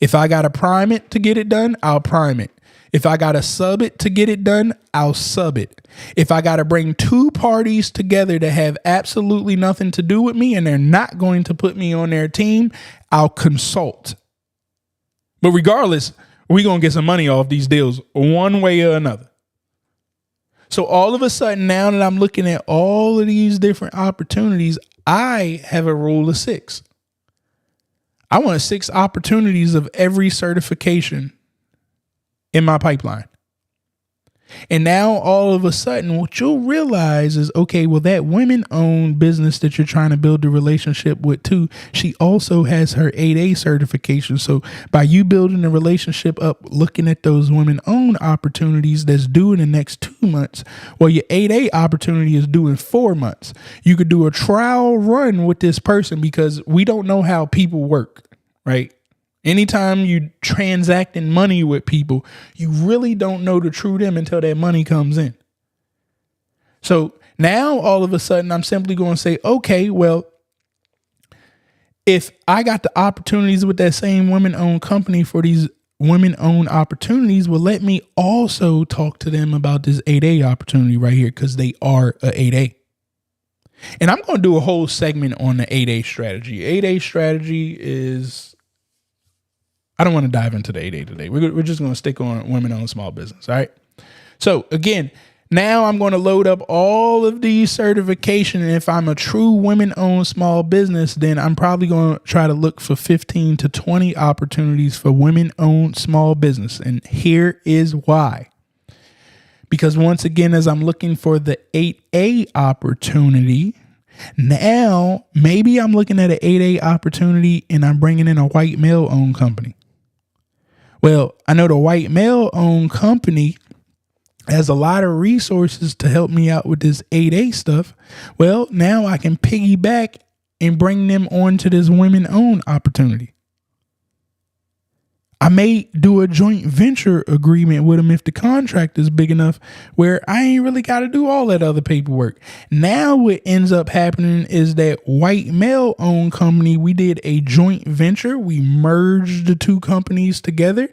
If I got to prime it to get it done, I'll prime it. If I got to sub it to get it done, I'll sub it. If I got to bring two parties together that have absolutely nothing to do with me and they're not going to put me on their team, I'll consult. But regardless, we're going to get some money off these deals one way or another. So all of a sudden, now that I'm looking at all of these different opportunities, I have a rule of 6. I want 6 opportunities of every certification in my pipeline. And now all of a sudden, what you'll realize is, okay, well, that women-owned business that you're trying to build a relationship with too, she also has her 8A certification. So by you building the relationship up, looking at those women-owned opportunities that's due in the next 2 months, well, your 8A opportunity is due in 4 months. You could do a trial run with this person because we don't know how people work, right? Anytime you transacting money with people, you really don't know the true them until that money comes in. So now all of a sudden, I'm simply going to say, okay, well, if I got the opportunities with that same women-owned company for these women-owned opportunities, well, let me also talk to them about this 8A opportunity right here because they are a 8A. And I'm going to do a whole segment on the 8A strategy. 8A strategy is... I don't want to dive into the 8A today. We're just going to stick on women-owned small business. All right. So again, now I'm going to load up all of these certifications. And if I'm a true women-owned small business, then I'm probably going to try to look for 15 to 20 opportunities for women-owned small business. And here is why. Because once again, as I'm looking for the 8A opportunity, now maybe I'm looking at an 8A opportunity and I'm bringing in a white male-owned company. Well, I know the white male-owned company has a lot of resources to help me out with this 8A stuff. Well, now I can piggyback and bring them onto this women-owned opportunity. I may do a joint venture agreement with them if the contract is big enough where I ain't really got to do all that other paperwork. Now what ends up happening is that white male owned company, we did a joint venture. We merged the two companies together,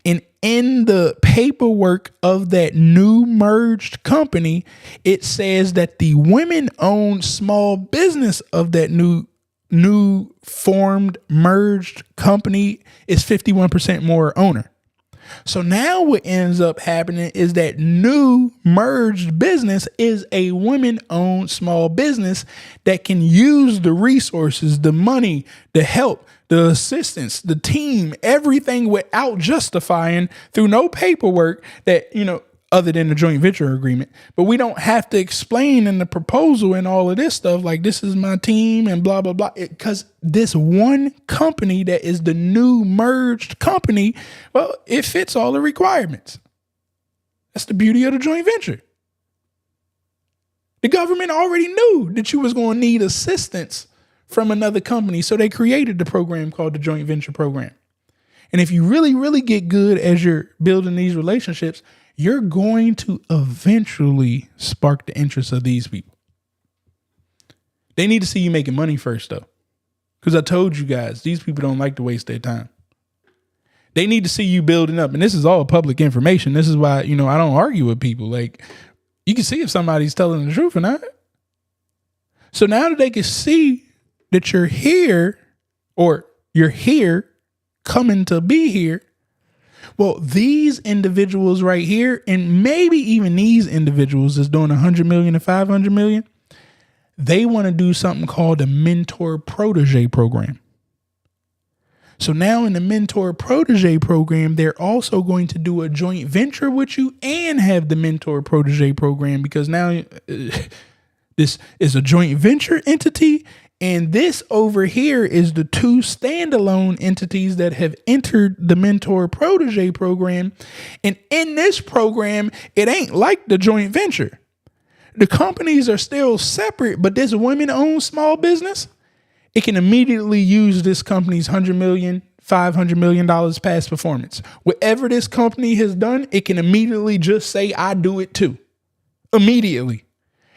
and in the paperwork of that new merged company, it says that the women owned small business of that new formed merged company is 51% more owner. So now what ends up happening is that new merged business is a women-owned small business that can use the resources, the money, the help, the assistance, the team, everything without justifying through no paperwork that, other than the joint venture agreement. But we don't have to explain in the proposal and all of this stuff like this is my team and blah, blah, blah. Because this one company that is the new merged company, well, it fits all the requirements. That's the beauty of the joint venture. The government already knew that you was going to need assistance from another company. So they created the program called the joint venture program. And if you really, really get good as you're building these relationships, you're going to eventually spark the interest of these people. They need to see you making money first, though. Because I told you guys, these people don't like to waste their time. They need to see you building up. And this is all public information. This is why, I don't argue with people. Like, you can see if somebody's telling the truth or not. So now that they can see that you're here, or you're here coming to be here, well, these individuals right here, and maybe even these individuals that's doing 100 million to 500 million, they want to do something called the Mentor-protege program. So now in the Mentor-protege program, they're also going to do a joint venture with you and have the Mentor-protege program, because now this is a joint venture entity. And this over here is the two standalone entities that have entered the Mentor-protege program. And in this program, it ain't like the joint venture. The companies are still separate, but this women-owned small business, it can immediately use this company's $100 million, $500 million past performance. Whatever this company has done, it can immediately just say, I do it too. Immediately.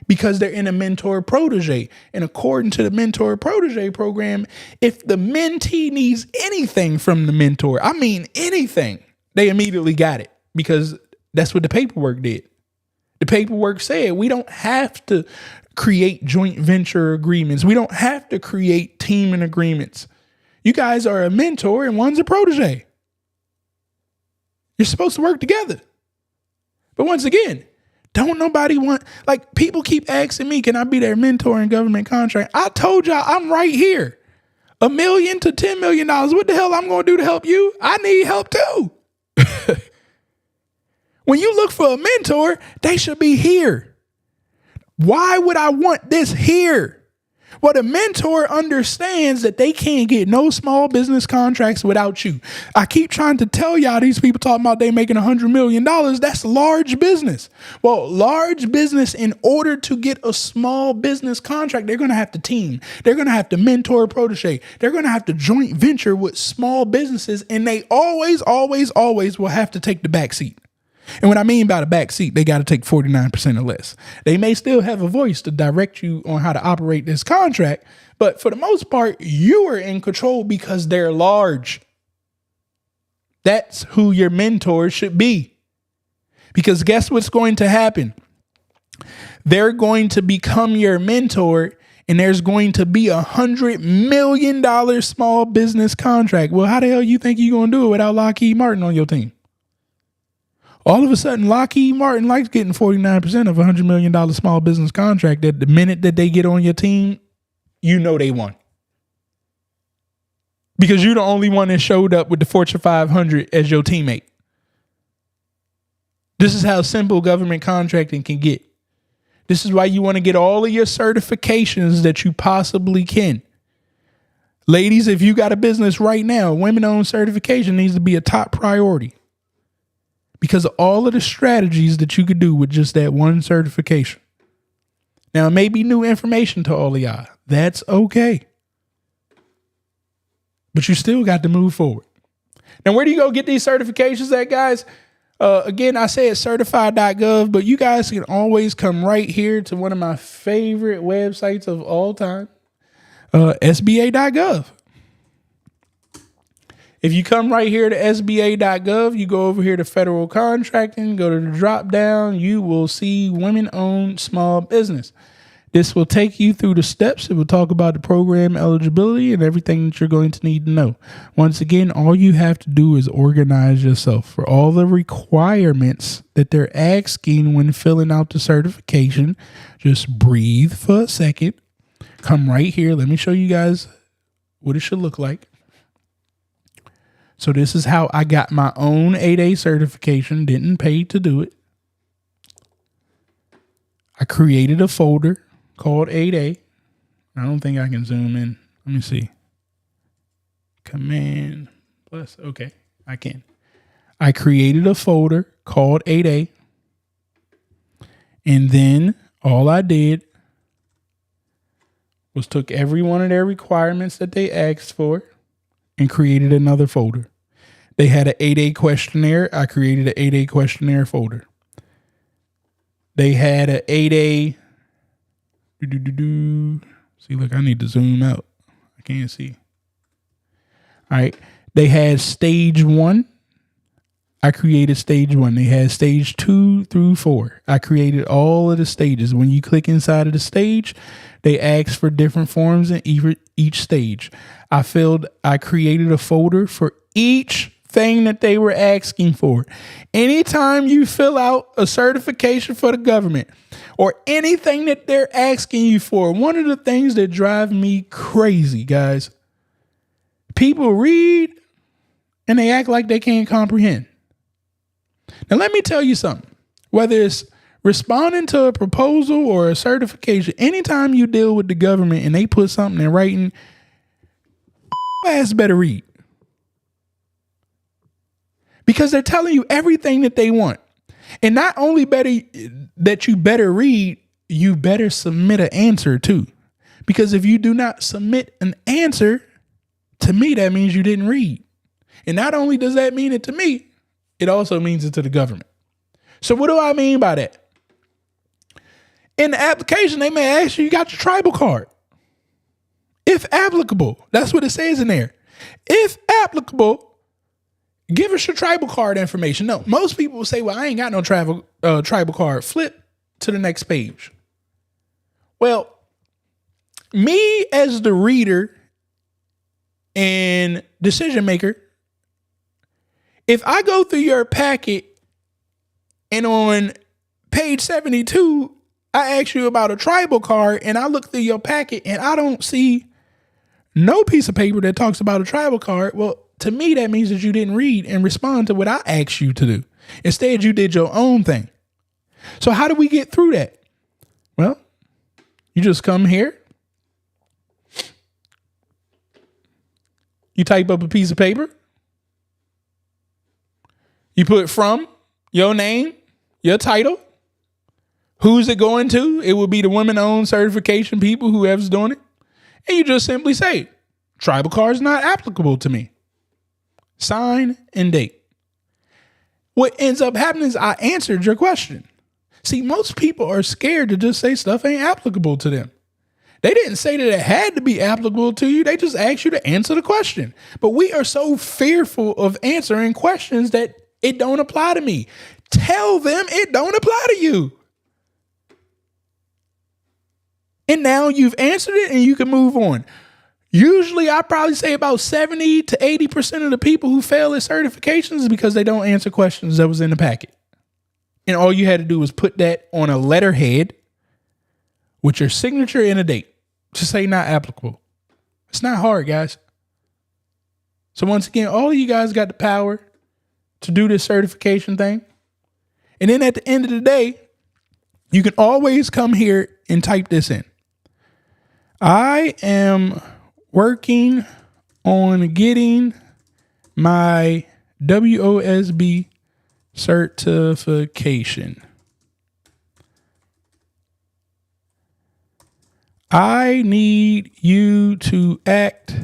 Because they're in a mentor-protege. And according to the mentor-protege program, if the mentee needs anything from the mentor, I mean anything, they immediately got it, because that's what the paperwork did. The paperwork said we don't have to create joint venture agreements. We don't have to create teaming agreements. You guys are a mentor and one's a protege. You're supposed to work together. But once again, don't nobody want, like, people keep asking me, can I be their mentor in government contract? I told y'all I'm right here. $1 million to $10 million. What the hell I'm going to do to help you? I need help too. When you look for a mentor, they should be here. Why would I want this here? Well, the mentor understands that they can't get no small business contracts without you. I keep trying to tell y'all, these people talking about they making $100 million. That's large business. Well, large business, in order to get a small business contract, they're going to have to team. They're going to have to mentor protege. They're going to have to joint venture with small businesses. And they always will have to take the back seat. And what I mean by the back seat, they got to take 49% or less. They may still have a voice to direct you on how to operate this contract, but for the most part, you are in control because they're large. That's who your mentor should be. Because guess what's going to happen? They're going to become your mentor, and there's going to be $100 million small business contract. Well, how the hell you think you're going to do it without Lockheed Martin on your team? All of a sudden, Lockheed Martin likes getting 49% of a $100 million small business contract. That the minute that they get on your team, you know they won. Because you're the only one that showed up with the Fortune 500 as your teammate. This is how simple government contracting can get. This is why you want to get all of your certifications that you possibly can. Ladies, if you got a business right now, women-owned certification needs to be a top priority. Because of all of the strategies that you could do with just that one certification. Now, it may be new information to all of y'all. That's okay. But you still got to move forward. Now, where do you go get these certifications at, guys? Again, I say it's certified.gov, but you guys can always come right here to one of my favorite websites of all time, SBA.gov. If you come right here to SBA.gov, you go over here to federal contracting, go to the drop down, you will see women-owned small business. This will take you through the steps. It will talk about the program eligibility and everything that you're going to need to know. Once again, all you have to do is organize yourself for all the requirements that they're asking when filling out the certification. Just breathe for a second. Come right here. Let me show you guys what it should look like. So this is how I got my own 8A certification. Didn't pay to do it. I created a folder called 8A. I don't think I can zoom in. Let me see. Command plus. Okay, I can. I created a folder called 8A. And then all I did was took every one of their requirements that they asked for and created another folder. They had an 8A questionnaire. I created an 8A questionnaire folder. They had an 8A. See, look, I need to zoom out. I can't see. All right. They had stage 1. I created stage 1. They had stage 2 through 4. I created all of the stages. When you click inside of the stage, they ask for different forms in each stage. I created a folder for each thing that they were asking for. Anytime you fill out a certification for the government or anything that they're asking you for, one of the things that drive me crazy, guys, people read and they act like they can't comprehend. Now, let me tell you something. Whether it's responding to a proposal or a certification, anytime you deal with the government and they put something in writing, ass better read. Because they're telling you everything that they want. And not only that you better read, you better submit an answer too. Because if you do not submit an answer, to me, that means you didn't read. And not only does that mean it to me, it also means it to the government. So what do I mean by that? In the application, they may ask you got your tribal card. If applicable, that's what it says in there. If applicable, give us your tribal card information. No, most people will say, well, I ain't got no tribal card. Flip to the next page. Well, me as the reader and decision maker, if I go through your packet and on page 72, I ask you about a tribal card and I look through your packet and I don't see no piece of paper that talks about a tribal card, well, to me, that means that you didn't read and respond to what I asked you to do. Instead, you did your own thing. So how do we get through that? Well, you just come here. You type up a piece of paper. You put from your name, your title. Who's it going to? It would be the women-owned certification people, whoever's doing it. And you just simply say, tribal card is not applicable to me. Sign and date. What ends up happening is I answered your question. See, most people are scared to just say stuff ain't applicable to them. They didn't say that it had to be applicable to you. They just asked you to answer the question. But we are so fearful of answering questions that it don't apply to me. Tell them it don't apply to you. And now you've answered it and you can move on. Usually I probably say about 70 to 80% of the people who fail at certifications is because they don't answer questions that was in the packet. And all you had to do was put that on a letterhead with your signature and a date. Just say not applicable. It's not hard, guys. So once again, all of you guys got the power to do this certification thing. And then at the end of the day, you can always come here and type this in. I am working on getting my WOSB certification. I need you to act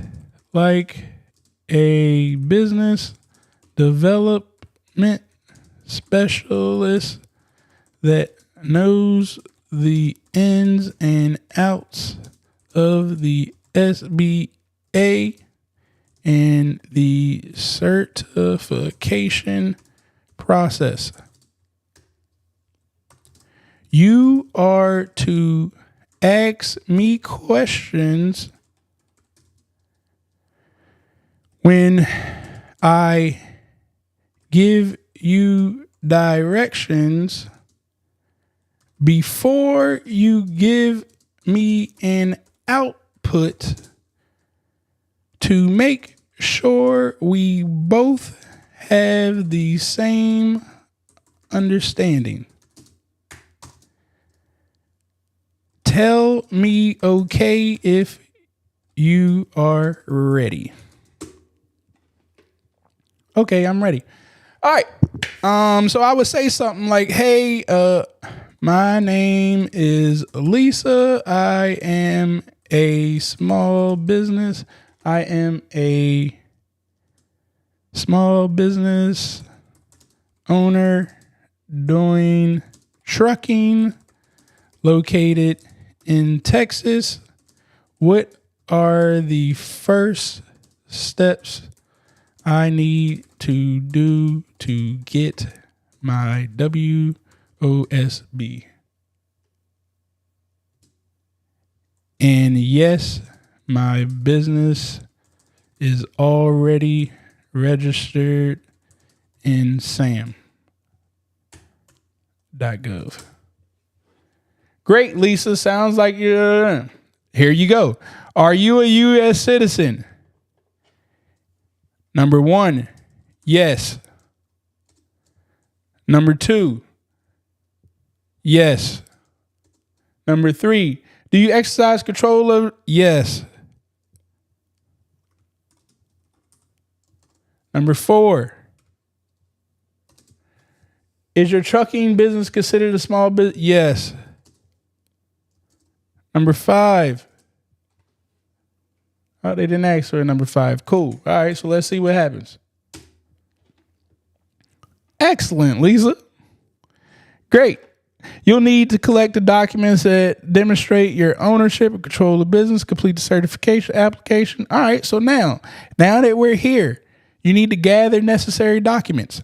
like a business development specialist that knows the ins and outs of the SBA and the certification process. You are to ask me questions when I give you directions before you give me an output to make sure we both have the same understanding. Tell me okay if you are ready. Okay, I'm ready. All right. So I would say something like, hey, my name is Lisa. I am a small business. I am a small business owner doing trucking located in Texas. What are the first steps I need to do to get my WOSB? And yes, my business is already registered in SAM.gov. Great, Lisa. Sounds like you're... Here you go. Are you a U.S. citizen? Number 1, yes. Number 2, yes. Number 3, do you exercise control of... Yes. Number 4, is your trucking business considered a small business? Yes. Number 5. Oh, they didn't ask for number 5. Cool. All right, so let's see what happens. Excellent, Lisa. Great. You'll need to collect the documents that demonstrate your ownership and control of the business, complete the certification application. All right, so now that we're here, you need to gather necessary documents.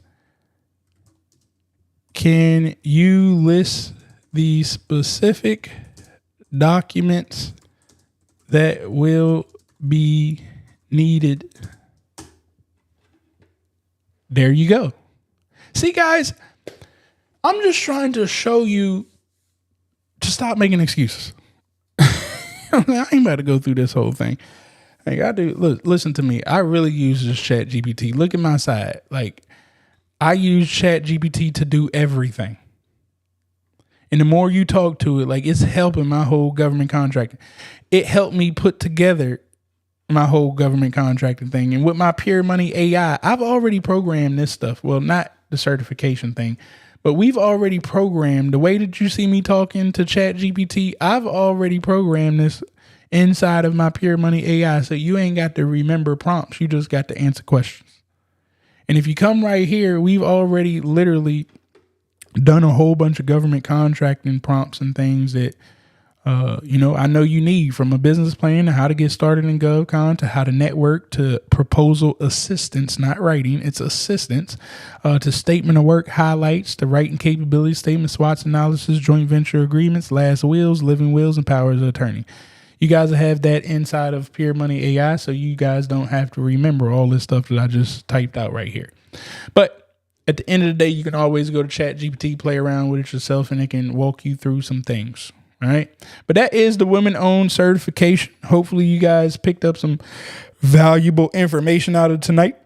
Can you list the specific documents that will be needed? There you go. See, guys, I'm just trying to show you to stop making excuses. I ain't about to go through this whole thing. Like, I do. Look, listen to me. I really use this Chat GPT. Look at my side. Like, I use Chat GPT to do everything. And the more you talk to it, like, it's helping my whole government contracting. It helped me put together my whole government contracting thing. And with my Pure Money AI, I've already programmed this stuff. Well, not the certification thing, but we've already programmed the way that you see me talking to Chat GPT. I've already programmed this inside of my Pure Money AI. So you ain't got to remember prompts. You just got to answer questions. And if you come right here, we've already literally done a whole bunch of government contracting prompts and things that, I know you need, from a business plan to how to get started in GovCon to how to network to proposal assistance, not writing, it's assistance, to statement of work highlights, to writing capability statements, SWOT analysis, joint venture agreements, last wills, living wills, and powers of attorney. You guys will have that inside of Pure Money AI, so you guys don't have to remember all this stuff that I just typed out right here. But at the end of the day, you can always go to ChatGPT, play around with it yourself, and it can walk you through some things. All right. But that is the women-owned certification. Hopefully you guys picked up some valuable information out of tonight.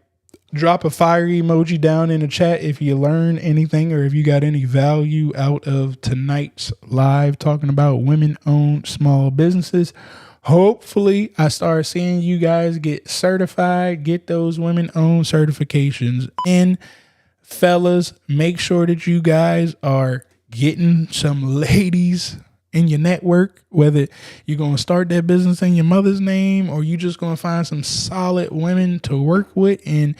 Drop a fire emoji down in the chat if you learned anything or if you got any value out of tonight's live talking about women-owned small businesses. Hopefully I start seeing you guys get certified, get those women-owned certifications. And fellas, make sure that you guys are getting some ladies in your network, whether you're going to start that business in your mother's name or you just going to find some solid women to work with. And,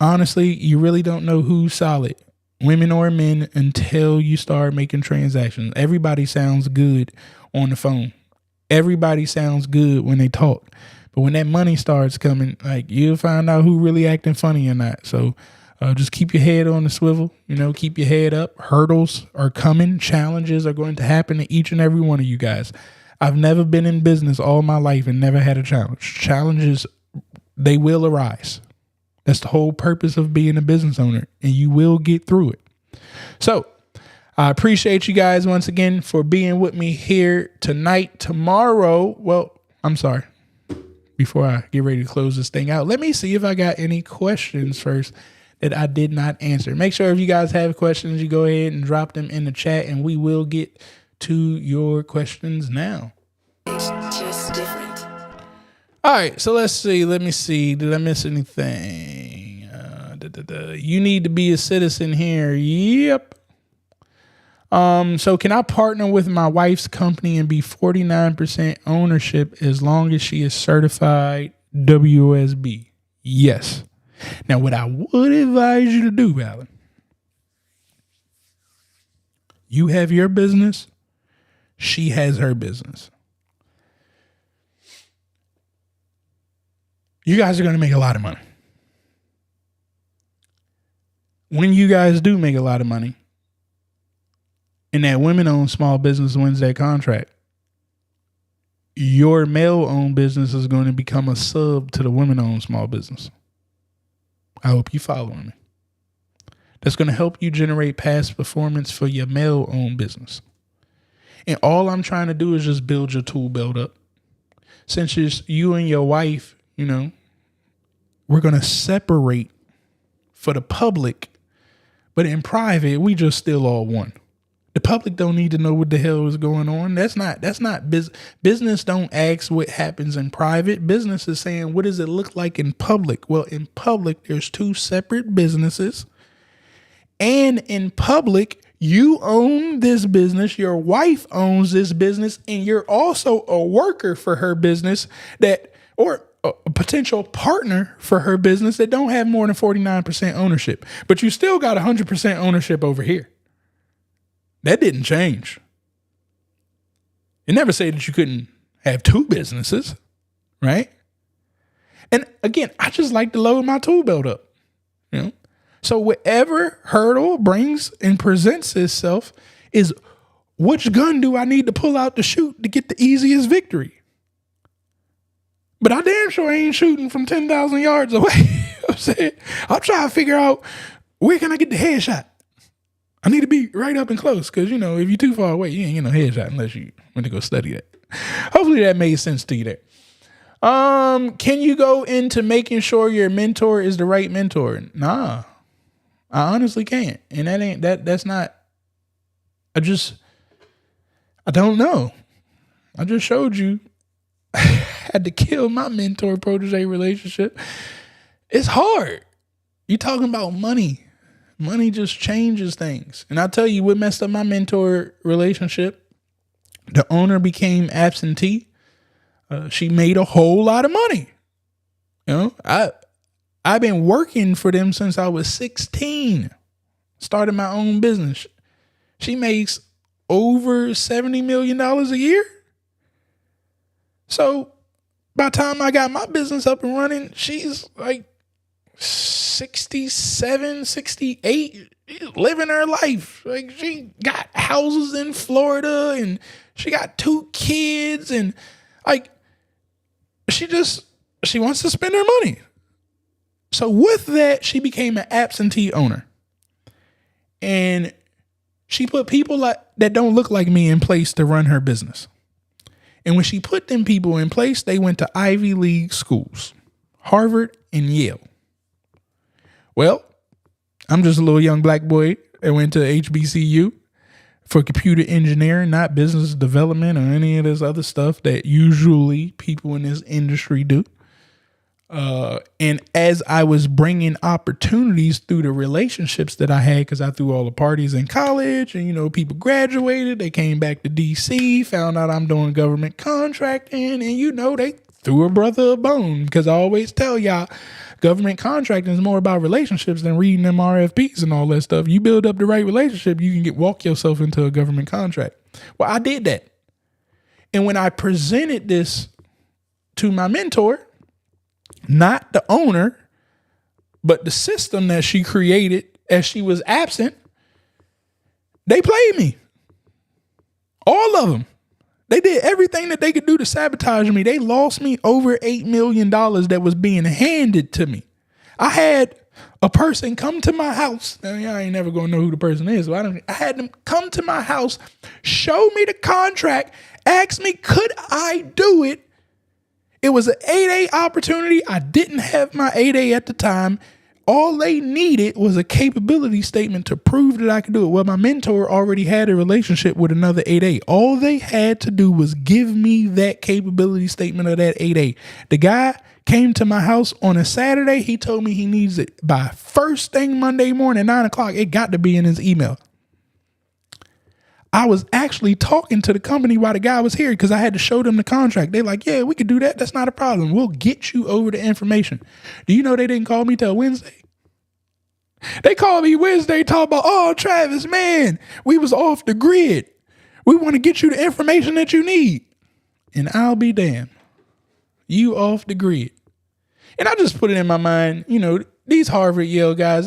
honestly, you really don't know who's solid, women or men, until you start making transactions. Everybody sounds good on the phone. Everybody sounds good when they talk. But when that money starts coming, like, you'll find out who really acting funny or not. So just keep your head on the swivel, keep your head up. Hurdles are coming. Challenges are going to happen to each and every one of you guys. I've never been in business all my life and never had a challenge. Challenges, they will arise. That's the whole purpose of being a business owner, and you will get through it. So I appreciate you guys once again for being with me here tonight. Tomorrow, before I get ready to close this thing out, let me see if I got any questions first that I did not answer. Make sure if you guys have questions, you go ahead and drop them in the chat, and we will get to your questions now. It's just different. All right, so let's see. Let me see. Did I miss anything? You need to be a citizen here. Yep. So can I partner with my wife's company and be 49% ownership as long as she is certified WOSB? Yes. Now, what I would advise you to do, Alan, you have your business. She has her business. You guys are going to make a lot of money. When you guys do make a lot of money, and that women-owned small business wins that contract, your male-owned business is going to become a sub to the women-owned small business. I hope you following me. That's going to help you generate past performance for your male-owned business. And all I'm trying to do is just build your tool belt up. Since it's you and your wife, we're going to separate for the public, but in private, we just still all one. The public don't need to know what the hell is going on. That's not business. Don't ask what happens in private. Business is saying, what does it look like in public? Well, in public, there's two separate businesses. And in public, you own this business, your wife owns this business, and you're also a worker for her business or a potential partner for her business that don't have more than 49% ownership. But you still got 100% ownership over here. That didn't change. It never said that you couldn't have two businesses, right? And again, I just like to load my tool belt up, So whatever hurdle brings and presents itself is, which gun do I need to pull out to shoot to get the easiest victory? But I damn sure ain't shooting from 10,000 yards away. I'm trying to figure out, where can I get the headshot? I need to be right up and close because, if you're too far away, you ain't get no headshot unless you went to go study that. Hopefully that made sense to you there. Can you go into making sure your mentor is the right mentor? Nah, I honestly can't. And that's not, I don't know. I just showed you I had to kill my mentor-protege relationship. It's hard. You're talking about money. Money just changes things. And I'll tell you what messed up my mentor relationship. The owner became absentee. She made a whole lot of money. I've been working for them since I was 16. Started my own business. She makes over $70 million a year. So by the time I got my business up and running, she's like 67, 68, living her life. Like, she got houses in Florida and she got 2 kids and she wants to spend her money. So with that, she became an absentee owner. And she put people that don't look like me in place to run her business. And when she put them people in place, they went to Ivy League schools, Harvard and Yale. Well, I'm just a little young black boy that went to HBCU for computer engineering, not business development or any of this other stuff that usually people in this industry do. And as I was bringing opportunities through the relationships that I had, because I threw all the parties in college and, people graduated, they came back to DC, found out I'm doing government contracting, and, they threw a brother a bone, because I always tell y'all, government contracting is more about relationships than reading them RFPs and all that stuff. You build up the right relationship, you can walk yourself into a government contract. Well, I did that. And when I presented this to my mentor, not the owner, but the system that she created as she was absent, they played me. All of them. They did everything that they could do to sabotage me. They lost me over $8 million that was being handed to me. I had a person come to my house. I ain't never going to know who the person is. So I had them come to my house, show me the contract, ask me, could I do it? It was an 8A opportunity. I didn't have my 8A at the time. All they needed was a capability statement to prove that I could do it. Well, my mentor already had a relationship with another 8A. All they had to do was give me that capability statement of that 8A. The guy came to my house on a Saturday. He told me he needs it by first thing Monday morning, 9 o'clock. It got to be in his email. I was actually talking to the company while the guy was here because I had to show them the contract. They're like, yeah, we could do that. That's not a problem. We'll get you over the information. Do you know they didn't call me till Wednesday? They called me Wednesday talking about, oh, Travis, man, we was off the grid. We want to get you the information that you need. And I'll be damned. You off the grid. And I just put it in my mind, these Harvard, Yale guys,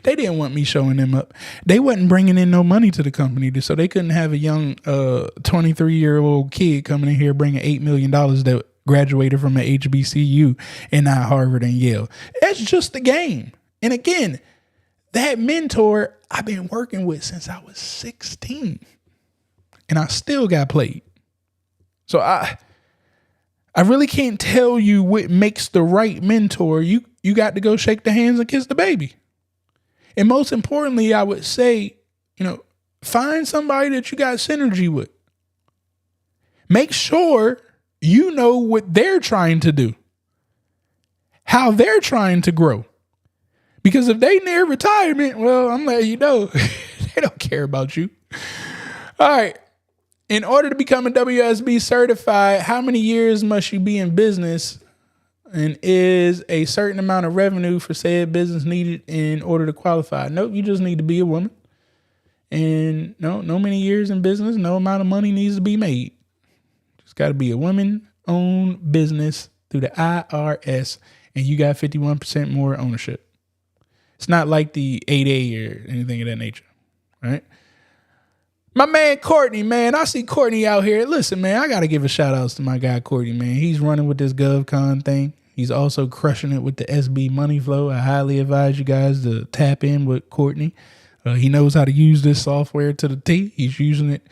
they didn't want me showing them up. They wasn't bringing in no money to the company, so they couldn't have a young 23-year-old kid coming in here bringing $8 million that graduated from an HBCU and not Harvard and Yale. That's just the game. And again, that mentor I've been working with since I was 16, and I still got played. So I really can't tell you what makes the right mentor. You got to go shake the hands and kiss the baby. And most importantly, I would say, find somebody that you got synergy with. Make sure you know what they're trying to do, how they're trying to grow. Because if they near retirement, well, I'm letting you know, they don't care about you. All right. In order to become a WOSB certified, how many years must you be in business? And is a certain amount of revenue for said business needed in order to qualify? Nope, you just need to be a woman. And no many years in business, no amount of money needs to be made. Just got to be a woman-owned business through the IRS, and you got 51% more ownership. It's not like the 8A or anything of that nature, right? My man Courtney, man, I see Courtney out here. Listen, man, I got to give a shout out to my guy Courtney, man. He's running with this GovCon thing. He's also crushing it with the SB money flow. I highly advise you guys to tap in with Courtney. He knows how to use this software to the T. He's using it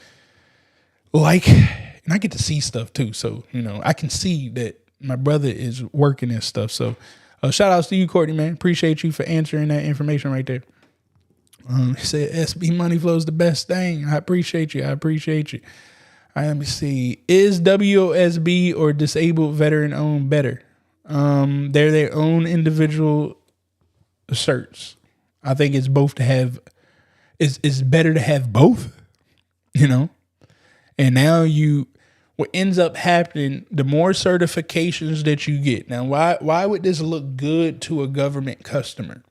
and I get to see stuff too. So, I can see that my brother is working this stuff. So shout outs to you, Courtney, man. Appreciate you for answering that information right there. He said SB money flow is the best thing. I appreciate you. All right, let me see. Is WOSB or disabled veteran owned better? They're their own individual certs. I think it's both to have. It's better to have both, And now what ends up happening, the more certifications that you get. Now, why would this look good to a government customer?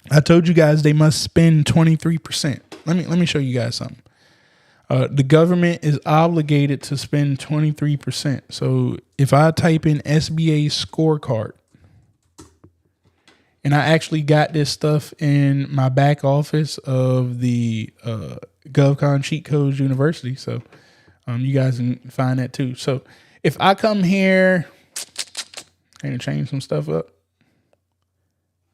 I told you guys they must spend 23%. Let me show you guys something. The government is obligated to spend 23%. So if I type in SBA scorecard, and I actually got this stuff in my back office of the GovCon Cheat Codes University. So you guys can find that too. So if I come here and change some stuff up.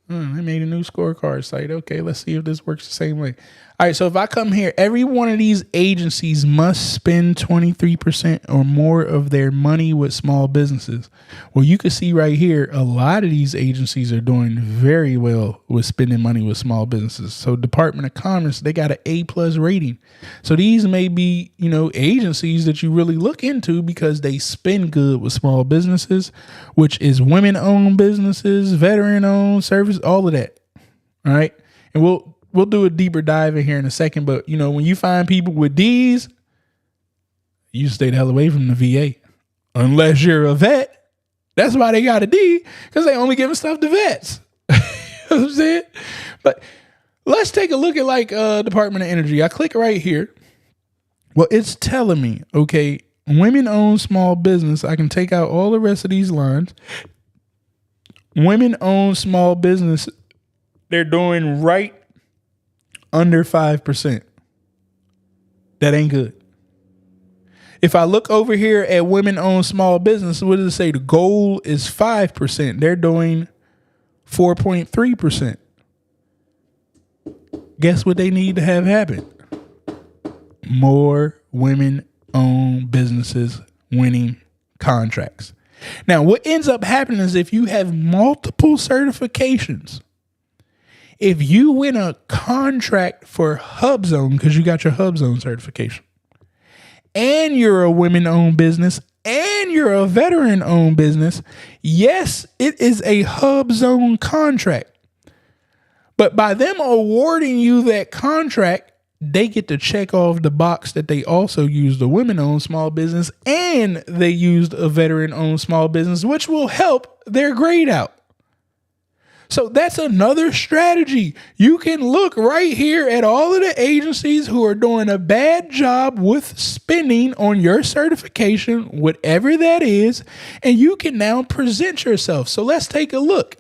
They made a new scorecard site. Okay, let's see if this works the same way. All right, so if I come here, every one of these agencies must spend 23% or more of their money with small businesses. Well, you can see right here, a lot of these agencies are doing very well with spending money with small businesses. So Department of Commerce, they got an A+ rating. So these may be, agencies that you really look into because they spend good with small businesses, which is women-owned businesses, veteran-owned service, all of that. All right, and we'll do a deeper dive in here in a second, but when you find people with D's, you stay the hell away from the VA. Unless you're a vet. That's why they got a D, because they only giving stuff to vets. You know what I'm saying? But let's take a look at Department of Energy. I click right here. Well, it's telling me, okay, women-owned small business. I can take out all the rest of these lines. Women-owned small business, they're doing right under 5%. That ain't good. If I look over here at women-owned small business, what does it say? The goal is 5%. They're doing 4.3%. Guess what they need to have happen? More women-owned businesses winning contracts. Now, what ends up happening is if you have multiple certifications, if you win a contract for HubZone, because you got your HubZone certification, and you're a women-owned business, and you're a veteran-owned business, yes, it is a HubZone contract. But by them awarding you that contract, they get to check off the box that they also used a women-owned small business and they used a veteran-owned small business, which will help their grade out. So that's another strategy. You can look right here at all of the agencies who are doing a bad job with spending on your certification, whatever that is, and you can now present yourself. So let's take a look.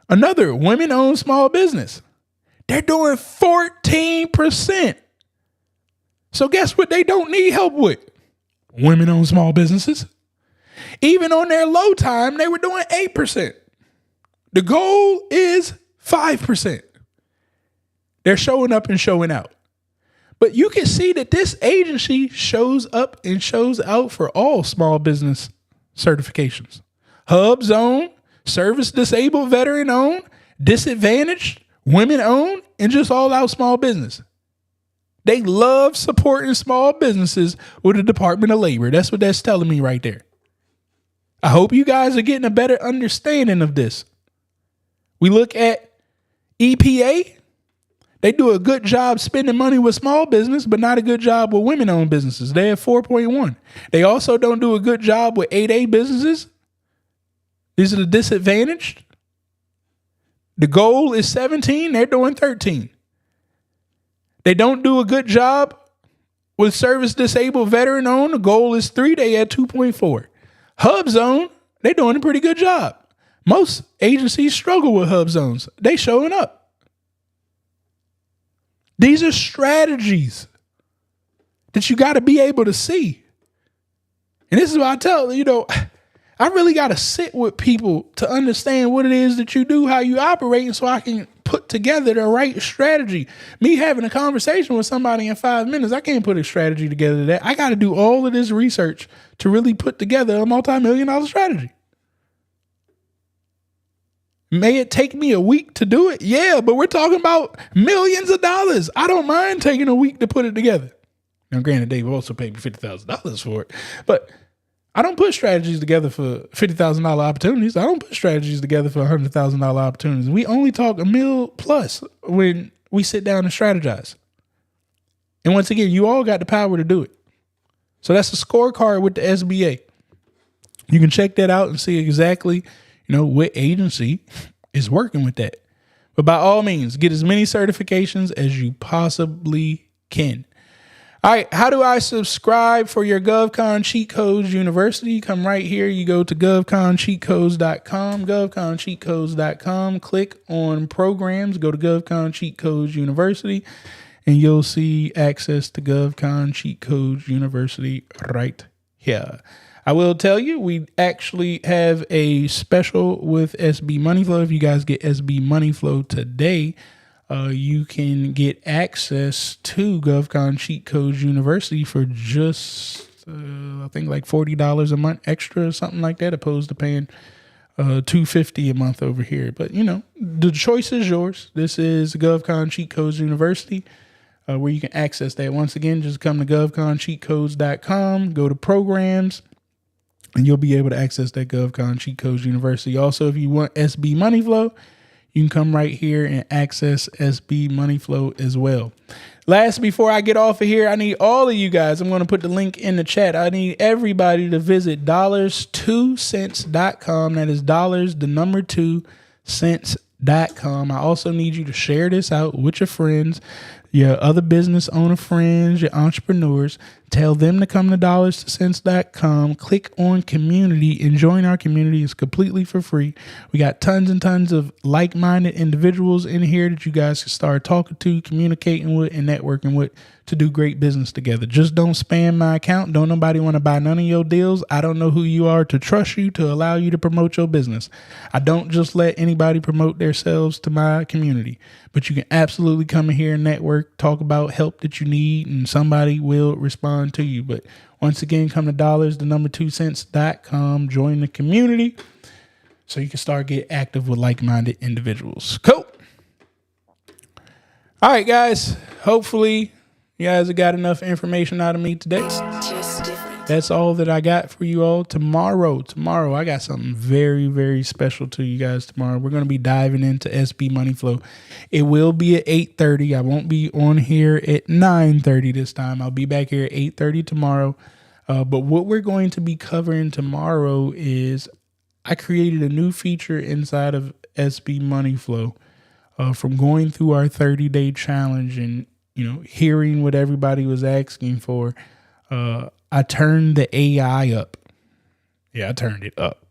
Another women-owned small business. They're doing 14%. So guess what they don't need help with? Women-owned small businesses. Even on their low time, they were doing 8%. The goal is 5%. They're showing up and showing out. But you can see that this agency shows up and shows out for all small business certifications. Hub Zone, Service Disabled Veteran Owned, Disadvantaged, Women Owned, and just all out small business. They love supporting small businesses with the Department of Labor. That's what that's telling me right there. I hope you guys are getting a better understanding of this. We look at EPA. They do a good job spending money with small business, but not a good job with women-owned businesses. They have 4.1. They also don't do a good job with 8A businesses. These are the disadvantaged. The goal is 17. They're doing 13. They don't do a good job with service disabled veteran owned. The goal is 3. They at 2.4. Hub Zone, they're doing a pretty good job. Most agencies struggle with hub zones. They showing up. These are strategies that you got to be able to see. And this is what I tell, I really got to sit with people to understand what it is that you do, how you operate, and so I can put together the right strategy. Me having a conversation with somebody in 5 minutes, I can't put a strategy together that I got to do all of this research to really put together a multi-million-dollar strategy. May it take me a week to do it? Yeah, but we're talking about millions of dollars. I don't mind taking a week to put it together. Now, granted, they've also paid me $50,000 for it, but I don't put strategies together for $50,000 opportunities. I don't put strategies together for $100,000 opportunities. We only talk $1 million plus when we sit down and strategize. And once again, you all got the power to do it. So that's a scorecard with the SBA. You can check that out and see exactly what agency is working with that. But by all means, get as many certifications as you possibly can. All right, how do I subscribe for your GovCon Cheat Codes University? Come right here. You go to govconcheatcodes.com, govconcheatcodes.com. Click on programs. Go to GovCon Cheat Codes University, and you'll see access to GovCon Cheat Codes University right here. I will tell you, we actually have a special with SB Money Flow. If you guys get SB Money Flow today, you can get access to GovCon Cheat Codes University for just, I think like $40 a month extra or something like that, opposed to paying $250 a month over here. But, the choice is yours. This is GovCon Cheat Codes University, where you can access that. Once again, just come to govconcheatcodes.com, go to programs, and you'll be able to access that GovCon Cheat Codes University. Also, if you want SB Money Flow, you can come right here and access SB Money Flow as well. Last, before I get off of here, I need all of you guys. I'm going to put the link in the chat. I need everybody to visit $2cents.com. That is dollars, the number 2 cents.com. I also need you to share this out with your friends, your other business owner friends, your entrepreneurs. Tell them to come to dollars2cents.com. Click on community and join our community. It's completely for free. We got tons and tons of like-minded individuals in here that you guys can start talking to, communicating with, and networking with to do great business together. Just don't spam my account. Don't nobody want to buy none of your deals. I don't know who you are to trust you to allow you to promote your business. I don't just let anybody promote themselves to my community, but you can absolutely come in here and network, talk about help that you need, and somebody will respond to you. But once again, come to dollars, the number 2 cents.com, join the community so you can start getting active with like-minded individuals. Cool. All right, guys. Hopefully you guys have got enough information out of me today. Just different. that's all that I got for you all. Tomorrow, I got something very, very special to you guys tomorrow. We're going to be diving into SB Money Flow. It will be at 8:30. I won't be on here at 9:30 this time. I'll be back here at 8:30 tomorrow. But what we're going to be covering tomorrow is I created a new feature inside of SB Money Flow from going through our 30-day challenge and, hearing what everybody was asking for. I turned the AI up. Yeah, I turned it up.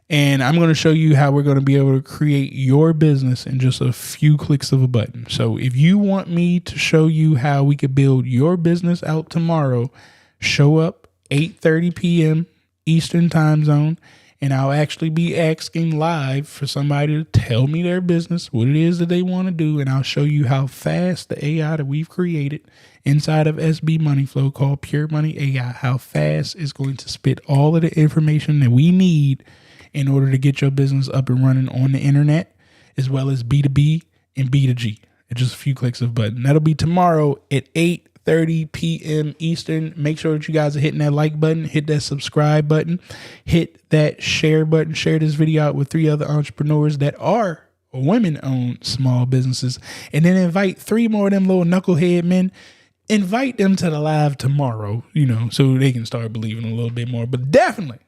And I'm going to show you how we're going to be able to create your business in just a few clicks of a button. So if you want me to show you how we could build your business out tomorrow, show up 8:30 p.m. Eastern time zone, and I'll actually be asking live for somebody to tell me their business, what it is that they want to do, and I'll show you how fast the AI that we've created inside of SB Money Flow called Pure Money AI, how fast it's going to spit all of the information that we need in order to get your business up and running on the internet, as well as B2B and B2G. It's just a few clicks of a button. That'll be tomorrow at 8:30 p.m. Eastern. Make sure that you guys are hitting that like button, hit that subscribe button, hit that share button, share this video out with 3 other entrepreneurs that are women-owned small businesses, and then invite 3 more of them little knucklehead men. Invite them to the live tomorrow, so they can start believing a little bit more. But definitely,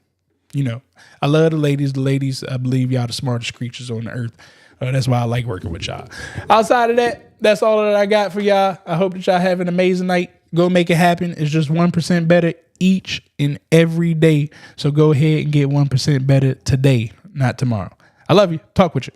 I love the ladies. The ladies, I believe y'all the smartest creatures on the earth. That's why I like working with y'all. Outside of that, that's all that I got for y'all. I hope that y'all have an amazing night. Go make it happen. It's just 1% better each and every day. So go ahead and get 1% better today, not tomorrow. I love you. Talk with you.